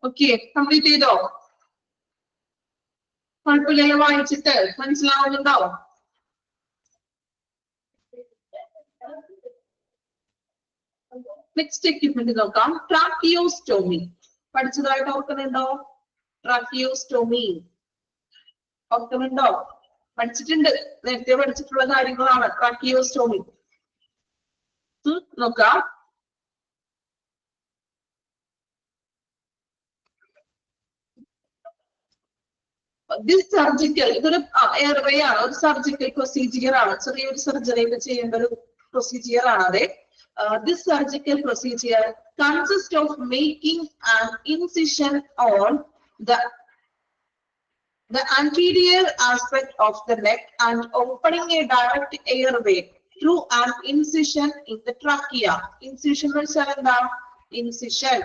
Okay, complete ചെയ്തോ? കുഴപ്പമില്ലല്ലോ, വായിച്ചിട്ട് മനസ്സിലാവുന്നുണ്ടോ? നെക്സ്റ്റ് എക്യുപ്മെന്റ് നോക്കാം. ട്രാക്കിയോസ്റ്റോമി പഠിച്ചതായിട്ട് ഓർക്കുന്നുണ്ടോ? ട്രാക്കിയോസ്റ്റോമി ഓർക്കുന്നുണ്ടോ? പഠിച്ചിട്ടുണ്ട്, നേരത്തെ പഠിച്ചിട്ടുള്ള കാര്യങ്ങളാണ് ട്രാക്കിയോസ്റ്റോമി. നോക്കാം. ദിസ് സർജിക്കൽ, ഇതൊരു എയർവേ ആണ്, ഒരു സർജിക്കൽ പ്രൊസീജിയർ ആണ്, ചെറിയൊരു സർജറി ചെയ്യേണ്ട ഒരു പ്രൊസീജിയർ ആണ്. അതെ, this surgical procedure consist of making an incision on the anterior aspect of the neck and opening a direct airway through an incision in the trachea. Incision വെച്ചാൽ എന്താ? Incision,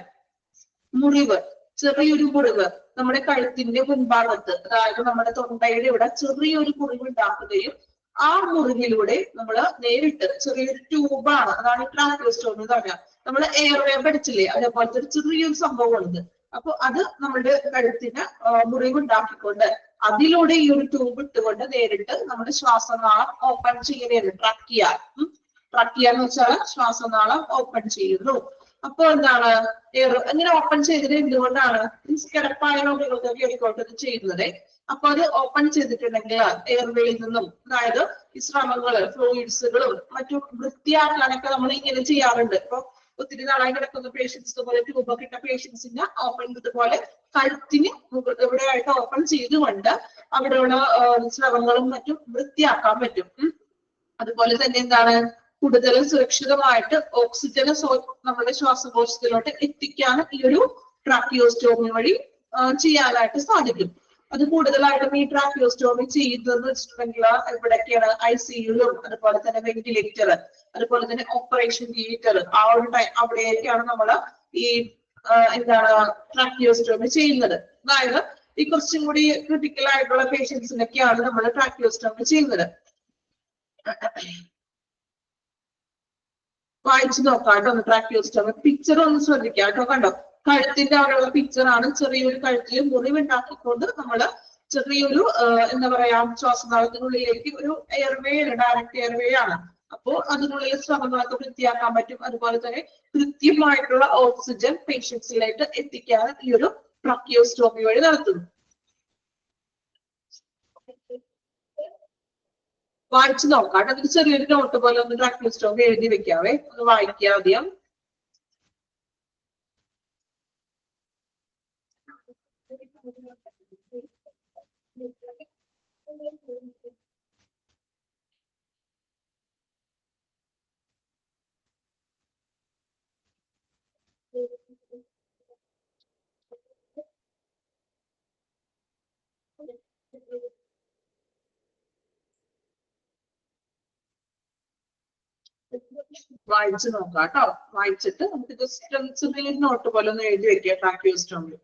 മുറിവ്, ചെറിയൊരു മുറിവ് നമ്മുടെ കഴുത്തിന്റെ മുൻഭാഗത്ത്, അതായത് നമ്മുടെ തൊണ്ടയുടെ ഇവിടെ ചെറിയൊരു മുറിവ് ഉണ്ടാക്കുകയും ആ മുറിവിലൂടെ നമ്മൾ നേരിട്ട് ചെറിയൊരു ട്യൂബാണ്, അതാണ് ട്രാക്കിയോസ്റ്റോമി എന്ന് പറഞ്ഞാൽ. നമ്മൾ എയർവേ പഠിച്ചില്ലേ, അതേപോലത്തെ ഒരു ചെറിയൊരു സംഭവമാണിത്. അപ്പൊ അത് നമ്മുടെ കഴുത്തിന് മുറിവുണ്ടാക്കിക്കൊണ്ട് അതിലൂടെ ഈ ഒരു ട്യൂബ് ഇട്ടുകൊണ്ട് നേരിട്ട് നമ്മുടെ ശ്വാസനാളം ഓപ്പൺ ചെയ്യുകയാണ് ട്രാക്കിയ. ട്രാക്കിയ എന്ന് വെച്ചാൽ ശ്വാസനാളം ഓപ്പൺ ചെയ്യുന്നു. അപ്പൊ എന്താണ് ഇങ്ങനെ ഓപ്പൺ ചെയ്തത് എന്തുകൊണ്ടാണ്? മീൻസ് കിടപ്പായ രോഗികൾക്കൊക്കെ ആയിക്കോട്ടെ ഇത് ചെയ്യുന്നത്. അപ്പൊ അത് ഓപ്പൺ ചെയ്തിട്ടുണ്ടെങ്കിൽ എയർവേയിൽ നിന്നും, അതായത് ഈ ശ്രമങ്ങള് ഫ്ലൂയിഡ്സുകളും മറ്റും വൃത്തിയാക്കാനൊക്കെ നമ്മൾ ഇങ്ങനെ ചെയ്യാറുണ്ട്. ഇപ്പൊ ഒത്തിരി നാളായി കിടക്കുന്ന പേഷ്യൻസ്, ഇതുപോലെ ട്യൂബൊക്കെ ഇട്ട പേഷ്യൻസിന് ഓപ്പൺ ഇതുപോലെ കഴുത്തിന് ഇവിടെയായിട്ട് ഓപ്പൺ ചെയ്തുകൊണ്ട് അവിടെയുള്ള സ്രവങ്ങളും മറ്റും വൃത്തിയാക്കാൻ പറ്റും. അതുപോലെ തന്നെ എന്താണ്, കൂടുതൽ സുരക്ഷിതമായിട്ട് ഓക്സിജൻ നമ്മുടെ ശ്വാസകോശത്തിലോട്ട് എത്തിക്കാൻ ഈ ഒരു ട്രാക്കിയോസ്റ്റോമി വഴി ചെയ്യാനായിട്ട് സാധിക്കും. അത് കൂടുതലായിട്ടും ഈ ട്രാക്കിയോസ്റ്റോമി ചെയ്യുന്നതെന്ന് വെച്ചിട്ടുണ്ടെങ്കിൽ എവിടെയൊക്കെയാണ്? ICU-ലും അതുപോലെ തന്നെ വെന്റിലേറ്റർ, അതുപോലെ തന്നെ ഓപ്പറേഷൻ തിയേറ്റർ, ആ ഒരു ടൈം അവിടെയൊക്കെയാണ് നമ്മൾ ഈ എന്താണ് ട്രാക്കിയോസ്റ്റോമി ചെയ്യുന്നത്. അതായത് ഈ കുറച്ചും കൂടി ക്രിട്ടിക്കൽ ആയിട്ടുള്ള പേഷ്യൻസിനൊക്കെയാണ് നമ്മൾ ട്രാക്കിയോസ്റ്റോമി ചെയ്യുന്നത്. വായിച്ചു നോക്കാം കേട്ടോ, ട്രാക്കിയോസ്റ്റോമി പിക്ചർ ഒന്ന് ശ്രദ്ധിക്കാം കേട്ടോ. കണ്ടോ, കഴുത്തിന്റെ അവിടെയുള്ള പിക്ചർ ആണ്. ചെറിയൊരു കഴുത്തിൽ മുറിവുണ്ടാക്കിക്കൊണ്ട് നമ്മള് ചെറിയൊരു എന്താ പറയാ, ശ്വാസനാളത്തിനുള്ളിലേക്ക് ഒരു എയർവേ, ഡയറക്റ്റ് എയർവേ ആണ്. അപ്പോ അതിനുള്ളിൽ ശ്രമങ്ങളൊക്കെ വൃത്തിയാക്കാൻ പറ്റും. അതുപോലെ തന്നെ കൃത്യമായിട്ടുള്ള ഓക്സിജൻ പേഷ്യൻസിലേക്ക് എത്തിക്കാൻ ഈ ഒരു ട്രാക്കിയോസ്റ്റോമി വഴി നടത്തുന്നു. വായിച്ചു നോക്കാം. അതിന് ചെറിയൊരു നോട്ട് പോലെ ഒന്ന് ട്രാക്കിയോസ്റ്റോമി എഴുതി വെക്കാവേ, ഒന്ന് വായിക്കുക ആദ്യം. വായിച്ചു നോക്കാം കേട്ടോ. വായിച്ചിട്ട് നമുക്ക് ജസ്റ്റ് ചെറിയൊരു നോട്ട് പോലെ ഒന്ന് എഴുതി വെക്കുക ട്രാക്കിയോസ്റ്റോമി.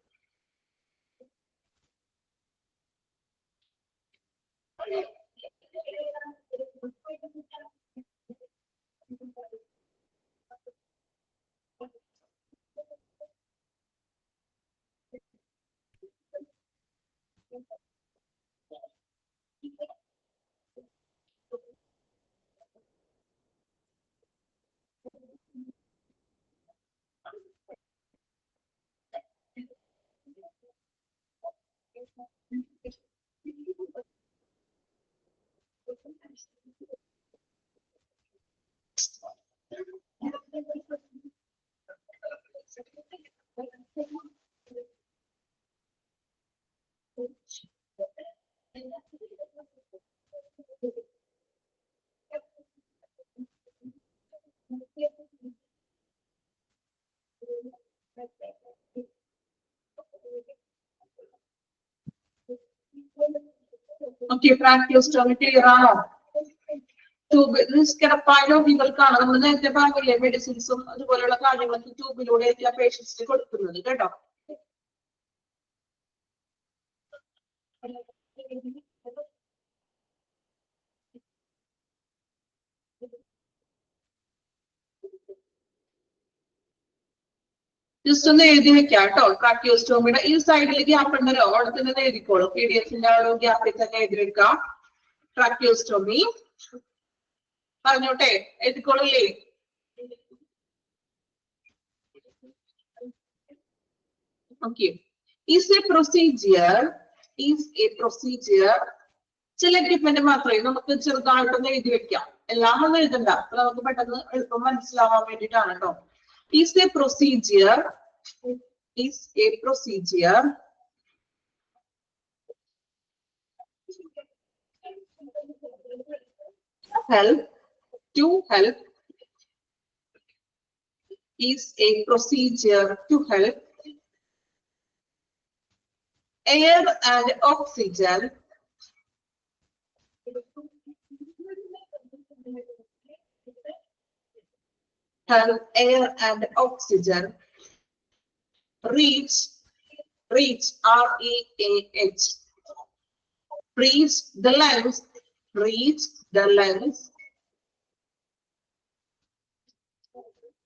ഓക്കെ, ട്രാക്കിയോസ്റ്റോമി ക്ലിയർ ആണോ? കിടപ്പായ രോഗികൾക്കാണ് നമ്മൾ നേരത്തെ പറഞ്ഞില്ലേ മെഡിസിൻസും അതുപോലെയുള്ള കാര്യങ്ങളൊക്കെ ട്യൂബിലൂടെ പേഷ്യൻസിന് കൊടുക്കുന്നത് കേട്ടോ. ജസ്റ്റ് ഒന്ന് എഴുതി വെക്കാം കേട്ടോ. ട്രാക്കിയോസ്റ്റോമിയുടെ ഈ സൈഡിൽ ഗ്യാപ്പ് ഉണ്ടല്ലോ, അവിടെ തന്നെ എഴുതിക്കോളൂ. PDF-ന്റെ ആ ഒരു ഗ്യാപ്പിൽ തന്നെ എഴുതി വെക്കാം. ട്രാക്കിയോസ്റ്റോമി പറഞ്ഞോട്ടെ, എഴുതിക്കോളൂല്ലേ? ഓക്കെ. Is a procedure ചില എക്യുപ്മെന്റ് മാത്രമേ നമുക്ക് ചെറുതായിട്ടൊന്ന് എഴുതി വെക്കാം. എല്ലാം ഒന്നും എഴുതണ്ട, അപ്പൊ നമുക്ക് പെട്ടെന്ന് എളുപ്പം മനസ്സിലാവാൻ വേണ്ടിയിട്ടാണ് കേട്ടോ. Is a procedure help is a procedure to help air and oxygen reach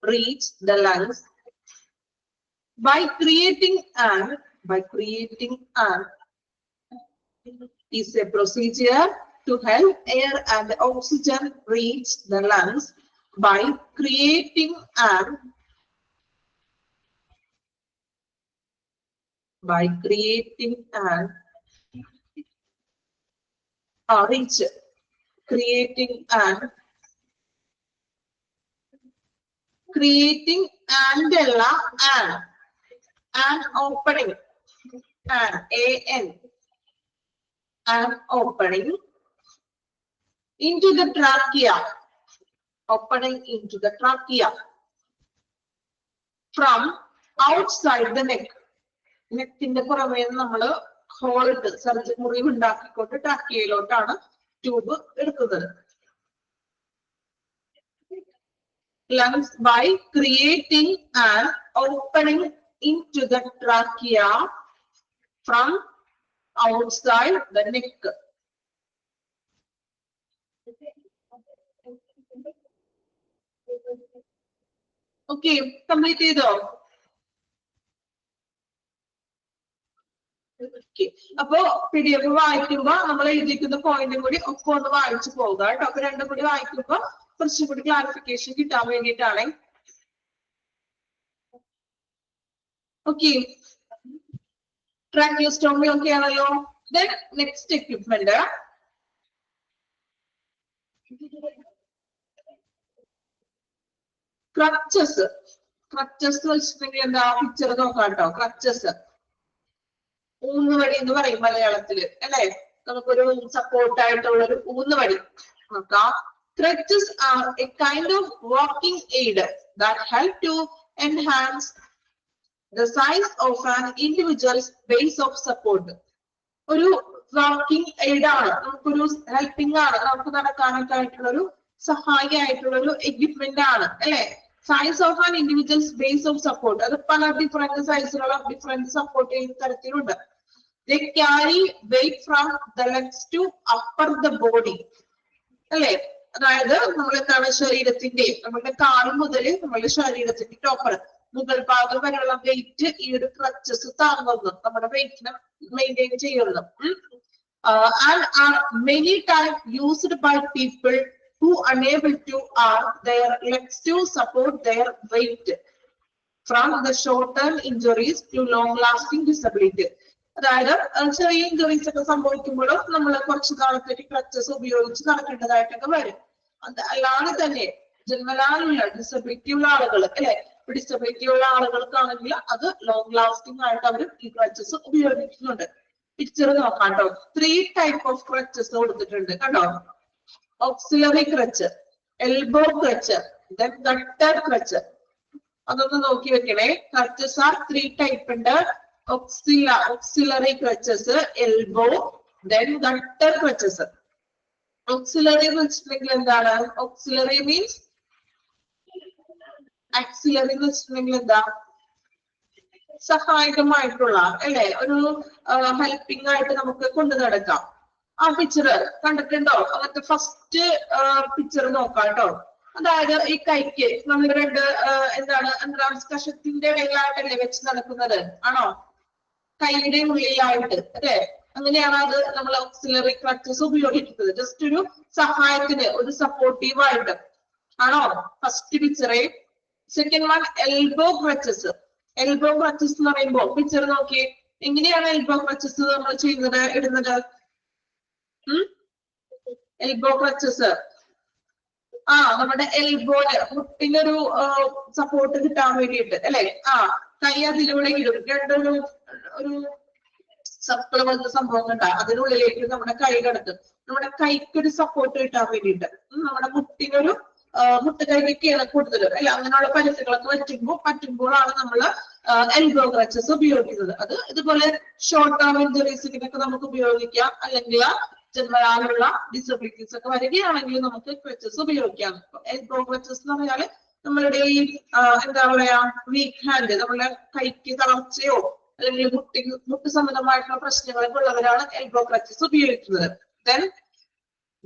reach the lungs by creating an is a procedure to help air and oxygen reach the lungs by creating an reach creating and an opening an opening into the trachea from outside the neck. നെക്കിന്റെ പുറമേ നമ്മള് whole ഇട്ട് surgery മുറിവ് ഉണ്ടാക്കിക്കൊണ്ട് ട്രാക്കിയയിലോട്ടാണ് tube എടുക്കുന്നത്. Lungs by creating an opening into the trachea from outside the neck. Okay, complete ചെയ്തോ? അപ്പോ PDF വായിക്കുമ്പോ നമ്മൾ എഴുതിക്കുന്ന പോയിന്റും കൂടി ഒക്കെ ഒന്ന് വായിച്ചു പോകുക കേട്ടോ. അപ്പൊ രണ്ടും കൂടി വായിക്കുമ്പോ കുറച്ചും കൂടി ക്ലാരിഫിക്കേഷൻ കിട്ടാൻ വേണ്ടിയിട്ടാണ്. ഓക്കെ, ട്രാക്കിയോസ്റ്റോമി ഒക്കെ ആണല്ലോ. Then next equipment crutches എന്ന് വെച്ചിട്ടുണ്ടെങ്കിൽ എന്താ? പിക്ചർ നോക്കാം കേട്ടോ. ക്രച്ചസ് ഊന്നുവടി എന്ന് പറയും മലയാളത്തില് അല്ലെ? നമുക്കൊരു സപ്പോർട്ട് ആയിട്ടുള്ള ഒരു ഊന്നുവടി നോക്കാം. Crutches are a kind of walking aid that help to enhance the size of an individual's base of support. ഒരു വാക്കിംഗ് എയ്ഡ് ആണ്, നമുക്കൊരു ഹെൽപ്പിംഗ് ആണ്, നമുക്ക് നടക്കാനൊക്കെ ആയിട്ടുള്ള ഒരു സഹായിയായിട്ടുള്ള ഒരു എക്യുപ്മെന്റ് ആണ് അല്ലെ? Size of an individuals base of support, അത് പല ഡിഫറെന്റ് സൈസിലുള്ള ഡിഫറെന്റ് സപ്പോർട്ട് ചെയ്യുന്ന തരത്തിലുണ്ട്. They carry weight from the legs to upper the body അല്ലെ? അതായത് നമ്മൾ എന്താണ് ശരീരത്തിന്റെ, നമ്മുടെ കാല് മുതൽ നമ്മുടെ ശരീരത്തിന്റെ ടോപ്പർ മുകൾ ഭാഗം വരെയുള്ള വെയിറ്റ് ഈ ഒരു ക്രച്ചസ് താങ്ങുന്നു, നമ്മുടെ വെയിറ്റിനെ മെയിൻറ്റെയിൻ ചെയ്യുന്നു. And are many times used by people who unable to arm their legs to support their weight from the short-term injuries to long-lasting disability. അതായത് ചെറിയ ഇഞ്ചുറീസ് ഒക്കെ സംഭവിക്കുമ്പോഴും നമ്മൾ കുറച്ച് കാലത്തേക്ക് ക്രച്ചസ് ഉപയോഗിച്ച് നടക്കേണ്ടതായിട്ടൊക്കെ വരും. അത് അല്ലാതെ തന്നെ ജന്മനാലുള്ള ഡിസബിലിറ്റി ഉള്ള ആളുകൾ അല്ലെ? ഡിസബിലിറ്റി ഉള്ള ആളുകൾക്കാണെങ്കിൽ അത് ലോങ് ലാസ്റ്റിംഗ് ആയിട്ട് അവർ ഈ ക്രച്ചസ് ഉപയോഗിക്കുന്നുണ്ട്. പിക്ചർ നോക്കാം കേട്ടോ. 3 type of crutches കൊടുത്തിട്ടുണ്ട് കണ്ടോ. Auxiliary crutch, elbow crutch, then gutter crutch. അതൊന്ന് നോക്കി വെക്കണേ. crutches are 3 type ഉണ്ട്. auxiliary crutches, elbow, then gutter crutches. Auxiliary എന്ന് വെച്ചിട്ടുണ്ടെങ്കിൽ എന്താണ്? Auxiliary means axillary എന്ന് വെച്ചിട്ടുണ്ടെങ്കിൽ എന്താ? സഹായകമായിട്ടുള്ള അല്ലെ? ഒരു ഹെൽപ്പിംഗ് ആയിട്ട് നമുക്ക് കൊണ്ടു നടക്കാം. ആ പിക്ചർ കണ്ടിട്ടുണ്ടോ? അങ്ങനത്തെ ഫസ്റ്റ് പിക്ചർ നോക്കാം കേട്ടോ. അതായത് ഈ കൈക്ക് നമ്മൾ രണ്ട് എന്താണ് അന്തരാംശകശത്തിന്റെ ഇടയിലായിട്ടല്ലേ വെച്ച് നടക്കുന്നത് ആണോ? കൈയുടെ ഉള്ളിലായിട്ട് അല്ലെ? അങ്ങനെയാണ് അത് നമ്മൾ ഓക്സിലറി ക്രച്ചസ് ഉപയോഗിക്കുന്നത്. ജസ്റ്റ് ഒരു സഹായത്തിന്, ഒരു സപ്പോർട്ടീവ് ആയിട്ട് ആണോ? ഫസ്റ്റ് പിക്ചറെ. Second one elbow crutches. Elbow crutches എന്ന് പറയുമ്പോൾ പിക്ചർ നോക്കിയേ, എങ്ങനെയാണ് എൽബോ ക്രച്ചസ് നമ്മൾ ചെയ്യുന്നത്, ഇടുന്നത്? എൽബോ ക്രച്ചസ് നമ്മുടെ എൽബോന്, മുട്ടിനൊരു സപ്പോർട്ട് കിട്ടാൻ വേണ്ടിയിട്ട് അല്ലെ? കൈ അതിലൂടെ ഇടും. രണ്ടൊരു ഒരു സർക്കിൾ പോലത്തെ സംഭവം കണ്ട, അതിനുള്ളിലേക്ക് നമ്മുടെ കൈ കിടക്കും. നമ്മുടെ കൈക്കൊരു സപ്പോർട്ട് കിട്ടാൻ വേണ്ടിയിട്ട്. നമ്മുടെ മുട്ടിനൊരു മുട്ടുകൈക്കൊക്കെയാണ് കൂടുതലും അല്ലെ? അങ്ങനെയുള്ള പരിസ്ഥിതികളൊക്കെ പറ്റുമ്പോഴാണ് നമ്മൾ എൽബോ ക്രച്ചസ് ഉപയോഗിക്കുന്നത്. അത് ഇതുപോലെ ഷോർട്ട് ടേം ഇഞ്ചറീസിനൊക്കെ നമുക്ക് ഉപയോഗിക്കാം. അല്ലെങ്കിൽ ജന്മനാലുള്ള ഡിസബിലിറ്റീസ് ഒക്കെ വരികയാണെങ്കിൽ നമുക്ക് ക്രച്ചസ് ഉപയോഗിക്കാം. എൽബോ ക്രച്ചസ് എന്ന് പറഞ്ഞാല് നമ്മളുടെ ഈ എന്താ പറയാ, വീക്ക് ഹാൻഡ്, നമ്മുടെ കൈക്ക് തളർച്ചയോ അല്ലെങ്കിൽ മുട്ട് സംബന്ധമായിട്ടുള്ള പ്രശ്നങ്ങളൊക്കെ ഉള്ളവരാണ് എൽബോ ക്രച്ചസ് ഉപയോഗിക്കുന്നത്. Then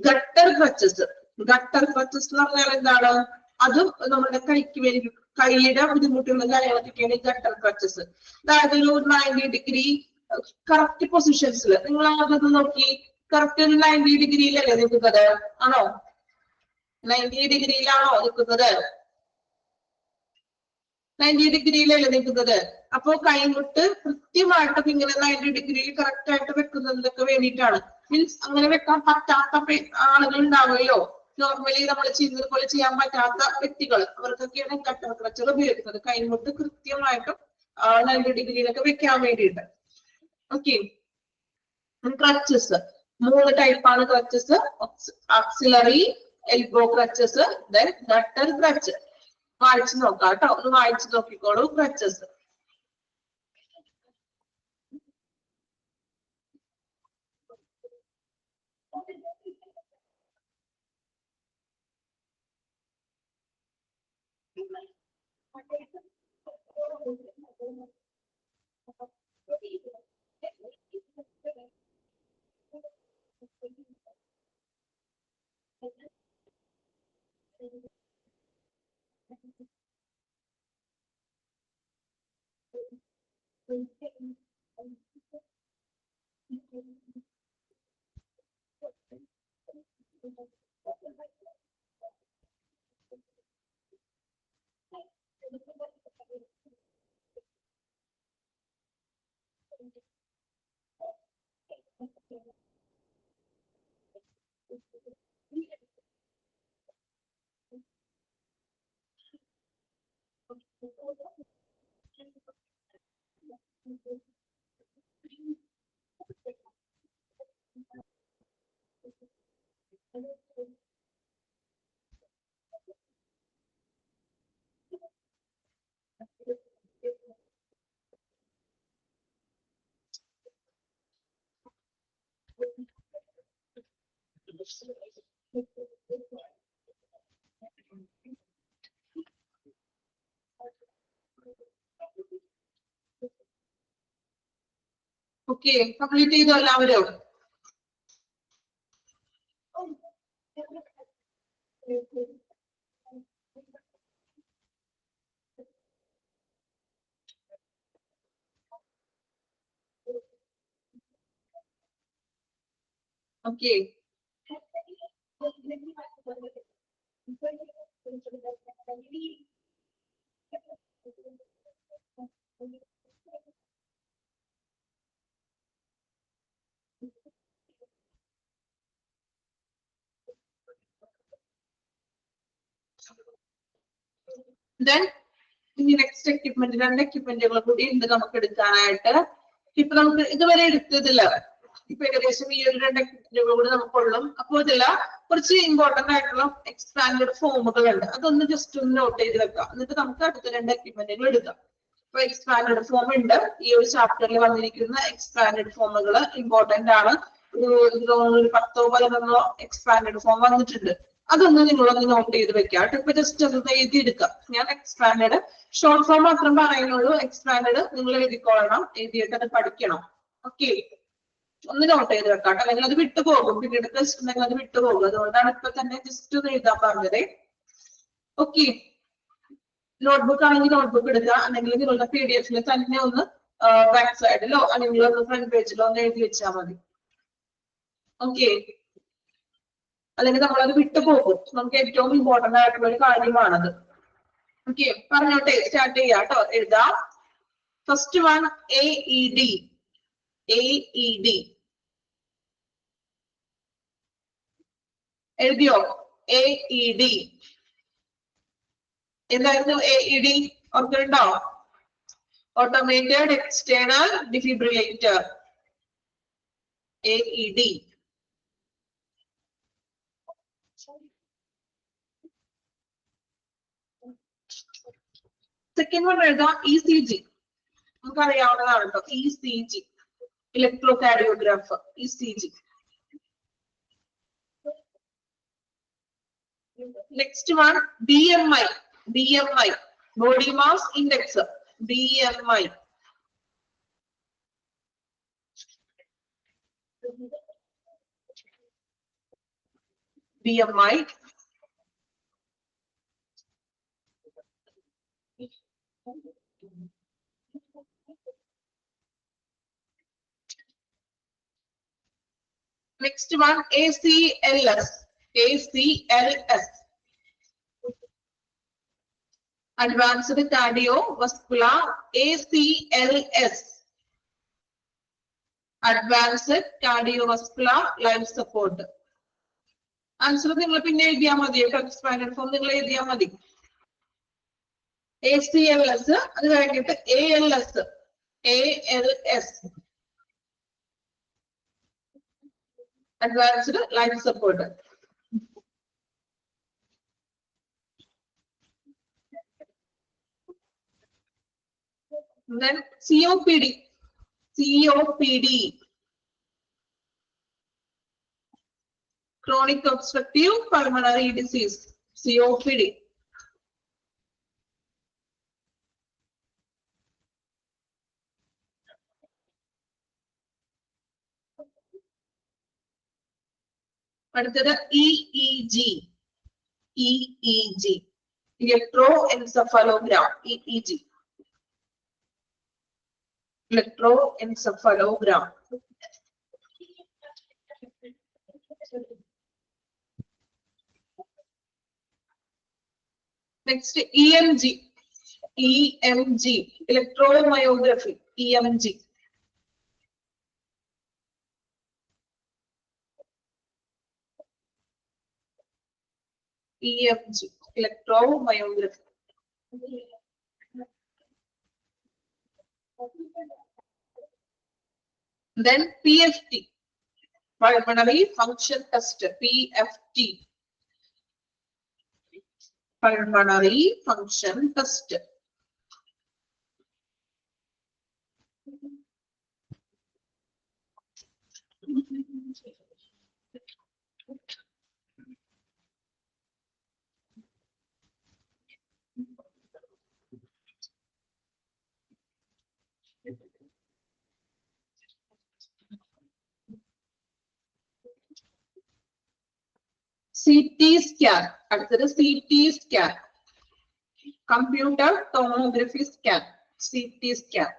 gutter crutches. Gutter crutches എന്ന് പറഞ്ഞാൽ എന്താണ്? അതും നമ്മുടെ കൈക്ക് വേണ്ടി, കൈയുടെ ബുദ്ധിമുട്ടുള്ള കാര്യങ്ങളൊക്കെയാണ് ഈ ഗട്ടർ ക്രച്ചസ്. അതായത് ഒരു 90 ഡിഗ്രി കറക്റ്റ് പൊസിഷൻസിൽ നിങ്ങൾ അതൊന്ന് നോക്കി, കറക്റ്റ് ഒരു 90 ഡിഗ്രിയിലല്ലേ നിൽക്കുന്നത്? ആണോ? 90 ഡിഗ്രിയിലാണോ നിൽക്കുന്നത്? 90 ഡിഗ്രിയിലല്ലേ നിൽക്കുന്നത്? അപ്പോ കൈമുട്ട് കൃത്യമായിട്ട് ഇങ്ങനെ 90 ഡിഗ്രിയിൽ കറക്റ്റ് ആയിട്ട് വെക്കുന്നതിനൊക്കെ വേണ്ടിയിട്ടാണ്. മീൻസ് അങ്ങനെ വെക്കാൻ പറ്റാത്ത ആളുകൾ ഉണ്ടാവുമല്ലോ, നോർമലി നമ്മൾ ചെയ്യുന്നത് പോലെ ചെയ്യാൻ പറ്റാത്ത വ്യക്തികൾ, അവർക്കൊക്കെയാണ് ഗട്ടർ ക്രച്ചർ ഉപയോഗിക്കുന്നത്. കൈമുട്ട് കൃത്യമായിട്ടും 90 ഡിഗ്രിയിലൊക്കെ വെക്കാൻ വേണ്ടിയിട്ട്. ഓക്കെ, ക്രച്ചസ് 3 ടൈപ്പാണ് crutches. Auxiliary, elbow crutches, then gutter crutch. വായിച്ചു നോക്കാം കേട്ടോ, ഒന്ന് വായിച്ചു നോക്കിക്കോളൂ ക്രച്ചസ്. ഓക്കെ, കംപ്ലീറ്റ് ചെയ്തോ എല്ലാവരും? ഓക്കെ, ദെൻ ഇനി നെക്സ്റ്റ് എക്യുപ്മെന്റ്, 2 എക്യുപ്മെന്റുകൾ കൂടി ഉണ്ട് നമുക്ക് എടുക്കാനായിട്ട്. ഇപ്പൊ നമുക്ക് ഇതുവരെ എടുത്തതില്ല, ഇപ്പൊ ഏകദേശം ഈ ഒരു 2 എക്യുപ്മെന്റുകൾ കൂടി നമുക്കുള്ളൂ. അപ്പൊ ഇതില കുറച്ച് ഇമ്പോർട്ടന്റ് ആയിട്ടുള്ള എക്സ്പാൻഡഡ് ഫോമുകൾ ഉണ്ട്, അതൊന്ന് ജസ്റ്റ് ഒന്ന് നോട്ട് ചെയ്ത് വെക്കാം. എന്നിട്ട് നമുക്ക് അടുത്ത 2 എക്യുപ്മെന്റുകൾ എടുക്കാം. ഇപ്പൊ എക്സ്പാൻഡഡ് ഫോം ഉണ്ട്. ഈ ഒരു ചാപ്റ്ററിൽ വന്നിരിക്കുന്ന എക്സ്പാൻഡഡ് ഫോമുകൾ ഇമ്പോർട്ടന്റ് ആണ്. ഒരു 10ഓ 11ഓ എക്സ്പാൻഡഡ് ഫോം വന്നിട്ടുണ്ട്. അതൊന്ന് നിങ്ങളൊന്ന് നോട്ട് ചെയ്ത് വെക്കാം. ഇപ്പൊ ജസ്റ്റ് ഒന്ന് എഴുതിയെടുക്കാം. ഞാൻ എക്സ്പാൻഡഡ് ഷോർട്ട് ഫോം മാത്രം പറയുന്നുള്ളൂ. എക്സ്പാൻഡഡ് നിങ്ങൾ എഴുതിക്കൊള്ളണം, എഴുതിയിട്ട് അത് പഠിക്കണം. ഓക്കെ, ഒന്ന് നോട്ട് ചെയ്ത് വെക്കാം. അല്ലെങ്കിൽ അത് വിട്ടുപോകും, പിന്നീട് ടെസ്റ്റ് ഉണ്ടെങ്കിൽ അത് വിട്ടുപോകും. അതുകൊണ്ടാണ് ഇപ്പൊ തന്നെ ജസ്റ്റ് ഒന്ന് എഴുതാൻ പറഞ്ഞത്. ഓക്കെ, നോട്ട്ബുക്ക് ആണെങ്കിൽ നോട്ട്ബുക്ക് എടുക്കുക, അല്ലെങ്കിൽ നിങ്ങളുടെ PDF തന്നെ ഒന്ന് ബാക്ക് സൈഡിലോ അല്ലെങ്കിൽ ഒന്ന് ഫ്രണ്ട് പേജിലോ ഒന്ന് എഴുതി വെച്ചാൽ മതി. ഓക്കെ, അല്ലെങ്കിൽ നമ്മളത് വിട്ടുപോകും. നമുക്ക് ഏറ്റവും ഇമ്പോർട്ടന്റ് ആയിട്ടുള്ള ഒരു കാര്യമാണത്. ഓക്കെ, പറഞ്ഞോട്ടെ, സ്റ്റാർട്ട് ചെയ്യാം കേട്ടോ. എഴുതാം. First one AED. AED എഴുതിയോ? AED എന്തായിരുന്നു? AED ഓർക്കുന്നുണ്ടോ? Automated external defibrillator. AED. Second one എഴുതാം ECG. നമുക്കറിയാവുന്നതാണ് കേട്ടോ, ECG, ഇലക്ട്രോകാർഡിയോഗ്രാഫ്. ECG. Next one BMI. BMI, body mass index. BMI. BMI. Next one ACLS. ACLS, Advanced Cardiovascular. ACLS, Advanced Cardiovascular Life Support. Answer നിങ്ങൾ പിന്നെ എഴുതിയാൽ മതി. Expanded form നിങ്ങൾ എഴുതിയാൽ മതി. ACLS, അത് കഴിഞ്ഞിട്ട് ALS. ALS, Advanced Life Support. Then COPD. COPD, Chronic Obstructive Pulmonary Disease. COPD. അടുത്തത് EEG. EEG, Electroencephalogram. EEG, Electroencephalogram. Next EMG. EMG, Electromyography. EMG. EMG, Electromyography. Then PFT, Pulmonary Function Test. PFT, Pulmonary Function Test. CT scan. അടുത്തത് CT scan, Computer Tomography Scan. CT scan,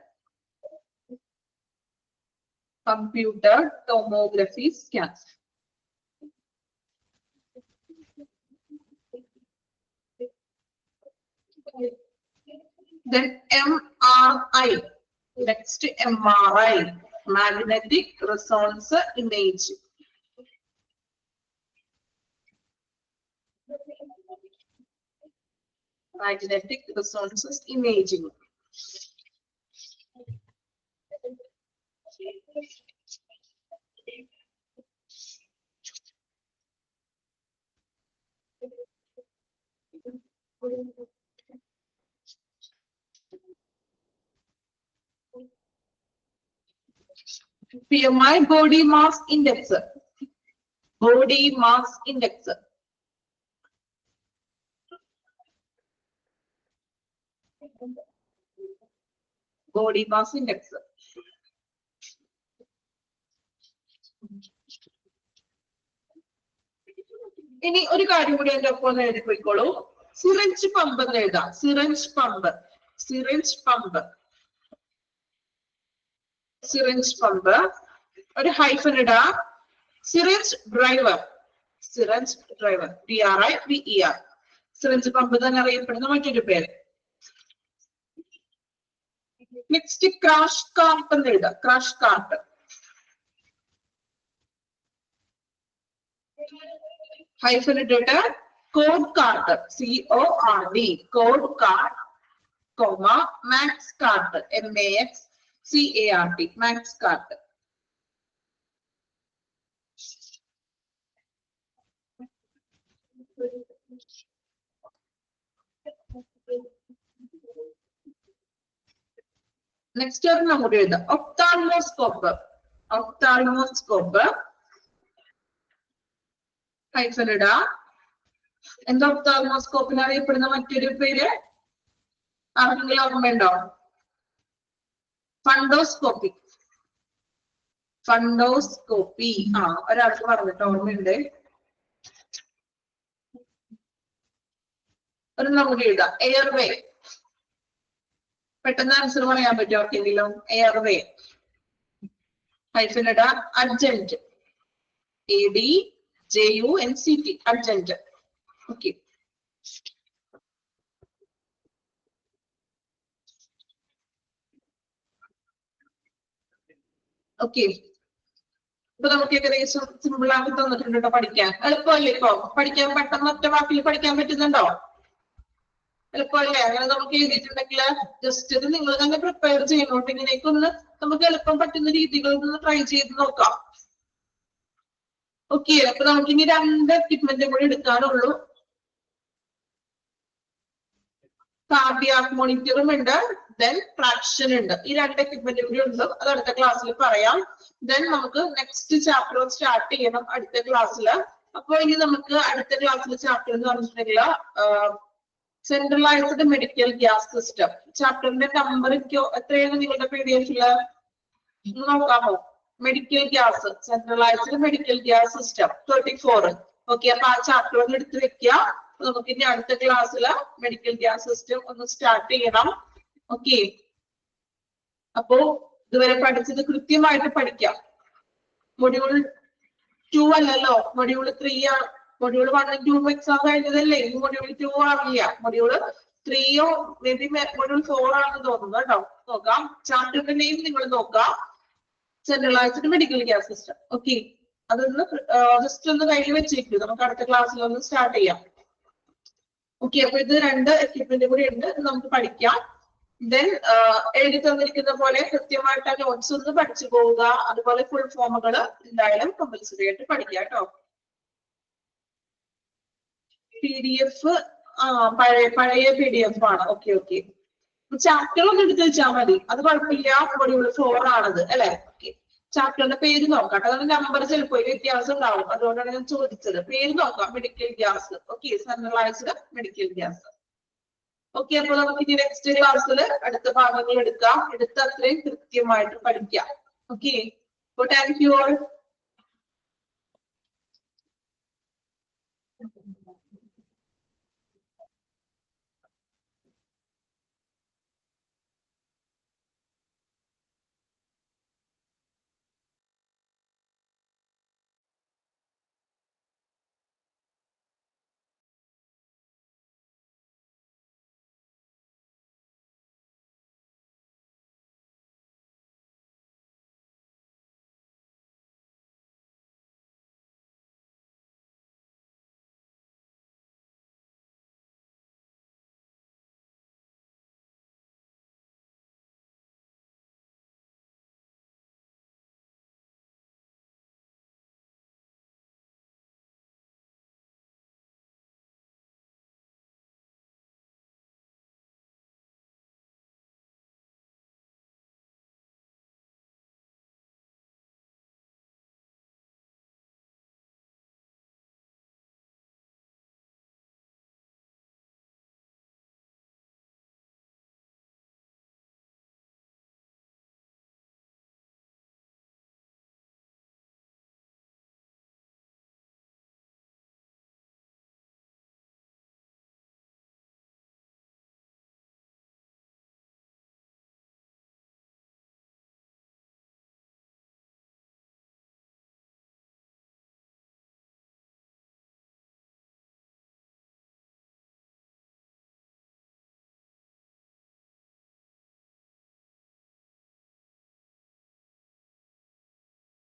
Computer Tomography Scan. Then MRI. Next MRI, Magnetic Resonance Image. Magnetic Resonance Imaging. PMI, Body Mass Index. Body Mass Index. Body Mass Index. ഇനി ഒരു കാര്യം കൂടി എന്റെ ഒപ്പം എഴുതി പോയിക്കോളൂ. Syringe pump എന്ന് എഴുതാം. Syringe pump, syringe pump, syringe pump. ഒരു ഹൈഫൻ ഇടാം. Syringe driver, syringe driver, DRIVER. Syringe pump തന്നെ അറിയപ്പെടുന്ന മറ്റൊരു പേര്. നെക്സ്റ്റ് ക്രാഷ് കാർട്ട് എന്ന് എഴുതാം. ക്രാഷ് കാർട്ട്, ഹൈഫൻ ഇട്ടിട്ട് cord cart, CORD, cord cart, comma max cart, MAXCART, max cart. Next ഒരെണ്ണം കൂടി എഴുതാം. ഒപ്താൽമോസ്കോപ്പ്, ഒപ്താൽമോസ്കോപ്പ്, ഹൈഫൻ ഇടാ. എന്താ ഒപ്താൽമോസ്കോപ്പിന് അറിയപ്പെടുന്ന മറ്റൊരു പേര്? ആർക്കെങ്കിലും ഓർമ്മയുണ്ടോ? ഫണ്ടോസ്കോപ്പി, ഫണ്ടോസ്കോപ്പി. ഒരാൾക്ക് പറഞ്ഞിട്ട് ഓർമ്മയുണ്ട്. ഒരെണ്ണം കൂടി എഴുതാം. എയർവേ, പെട്ടെന്ന് ആൻസർ പറയാൻ പറ്റുമോ ആർക്കെങ്കിലും? എയർവേ, ഹൈഫൻ ഇടാ. Urgent, ADJUNCT, urgent. Okay. Okay, ഇപ്പൊ നമുക്ക് ഏകദേശം സിമ്പിൾ ആക്കി തന്നിട്ടുണ്ട് കേട്ടോ പഠിക്കാൻ. എളുപ്പമല്ലേ? ഇപ്പൊ പഠിക്കാൻ പെട്ടെന്ന് ഒറ്റ വാക്കിൽ പഠിക്കാൻ പറ്റുന്നുണ്ടോ? എളുപ്പമല്ലേ? അങ്ങനെ നമുക്ക് എഴുതിയിട്ടുണ്ടെങ്കിൽ ജസ്റ്റ് ഇത് നിങ്ങൾ തന്നെ പ്രിപ്പയർ ചെയ്യണോട്ട്. ഇങ്ങനെയൊക്കെ ഒന്ന് നമുക്ക് എളുപ്പം പറ്റുന്ന രീതികളിൽ ഒന്ന് ട്രൈ ചെയ്ത് നോക്കാം. ഓക്കെ, അപ്പൊ നമുക്ക് ഇനി 2 എക്വിപ്മെന്റ് കൂടി എടുക്കാനുള്ളൂ. കാർഡിയാക് മോണിറ്ററും ഉണ്ട്, ദെൻ ട്രാക്ഷൻ ഉണ്ട്. ഈ 2 എക്വിപ്മെന്റ് കൂടി ഉണ്ട്. അത് അടുത്ത ക്ലാസ്സിൽ പറയാം. ദെൻ നമുക്ക് നെക്സ്റ്റ് ചാപ്റ്റർ സ്റ്റാർട്ട് ചെയ്യണം അടുത്ത ക്ലാസ്സിൽ. അപ്പൊ ഇനി നമുക്ക് അടുത്ത ക്ലാസ്സിലെ ചാപ്റ്റർ എന്ന് പറഞ്ഞിട്ടുണ്ടെങ്കിൽ സെൻട്രലൈസ്ഡ് മെഡിക്കൽ ഗ്യാസ് സിസ്റ്റം. ചാപ്റ്ററിന്റെ നമ്പർ എത്രയാണ് നിങ്ങളുടെ PDF-ല്? നോക്കാമോ? Medical gas, centralised medical gas system 34. Okay, അപ്പൊ ആ ചാപ്റ്റർ ഒന്ന് എടുത്ത് വെക്കുക. നമുക്ക് ഇനി അടുത്ത ക്ലാസ്സില് മെഡിക്കൽ ഗ്യാസ് സിസ്റ്റം ഒന്ന് സ്റ്റാർട്ട് ചെയ്യണം. ഓക്കെ, അപ്പോ ഇതുവരെ പഠിച്ചത് കൃത്യമായിട്ട് പഠിക്കാം. മൊഡ്യൂൾ 2 അല്ലല്ലോ, മൊഡ്യൂൾ 3 ആണ്. മൊഡ്യൂൾ 1 ഉം 2 ഉം എക്സാം കഴിഞ്ഞതല്ലേ? ഈ മൊഡ്യൂൾ 2 ആവില്ല. മൊഡ്യൂൾ 3യോ മേ ബി മൊഡ്യൂൾ 4 ആണെന്ന് തോന്നുന്നു കേട്ടോ. നോക്കാം. ചാപ്റ്ററിന്റെ നെയിം നിങ്ങൾ നോക്കാം. Centralised medical gas system. Okay, അതൊന്ന് ജസ്റ്റ് ഒന്ന് കയ്യിൽ വെച്ചേക്കും. നമുക്ക് അടുത്ത ക്ലാസ്സിൽ ഒന്ന് സ്റ്റാർട്ട് ചെയ്യാം. ഓക്കെ, അപ്പൊ ഇത് 2 എക്വിപ്മെന്റ് കൂടി ഉണ്ട്. നമുക്ക് പഠിക്കാം. ദെൻ എഴുതി തന്നിരിക്കുന്ന പോലെ കൃത്യമായിട്ട് ആ നോട്ട്സ് ഒന്ന് പഠിച്ചു പോവുക. അതുപോലെ ഫുൾ ഫോമുകൾ എന്തായാലും കമ്പൽസറി ആയിട്ട് പഠിക്കുക കേട്ടോ. PDF പഴയ PDF ആണ്. ഓക്കെ ഓക്കെ, ചാപ്റ്റർ ഒന്ന് എടുത്ത് വെച്ചാൽ മതി. അത് കുഴപ്പമില്ല. മൊഡ്യൂൾ 4 ആണത് അല്ലെ? ഓക്കെ, ചാപ്റ്ററിന്റെ പേര് നോക്കാം. അതാണ് നമ്പർ ചിലപ്പോൾ വ്യത്യാസം ഉണ്ടാവും. അതുകൊണ്ടാണ് ഞാൻ ചോദിച്ചത്. പേര് നോക്കാം. Medical gas. Okay, centralised medical gas. Okay, അപ്പൊ നമുക്ക് ഇനി നെക്സ്റ്റ് ക്ലാസ്സിൽ അടുത്ത ഭാഗങ്ങൾ എടുക്കാം. എടുത്ത് അത്രയും കൃത്യമായിട്ട് പഠിക്കാം. ഓക്കെ, അപ്പൊ താങ്ക് യു ഓൾ.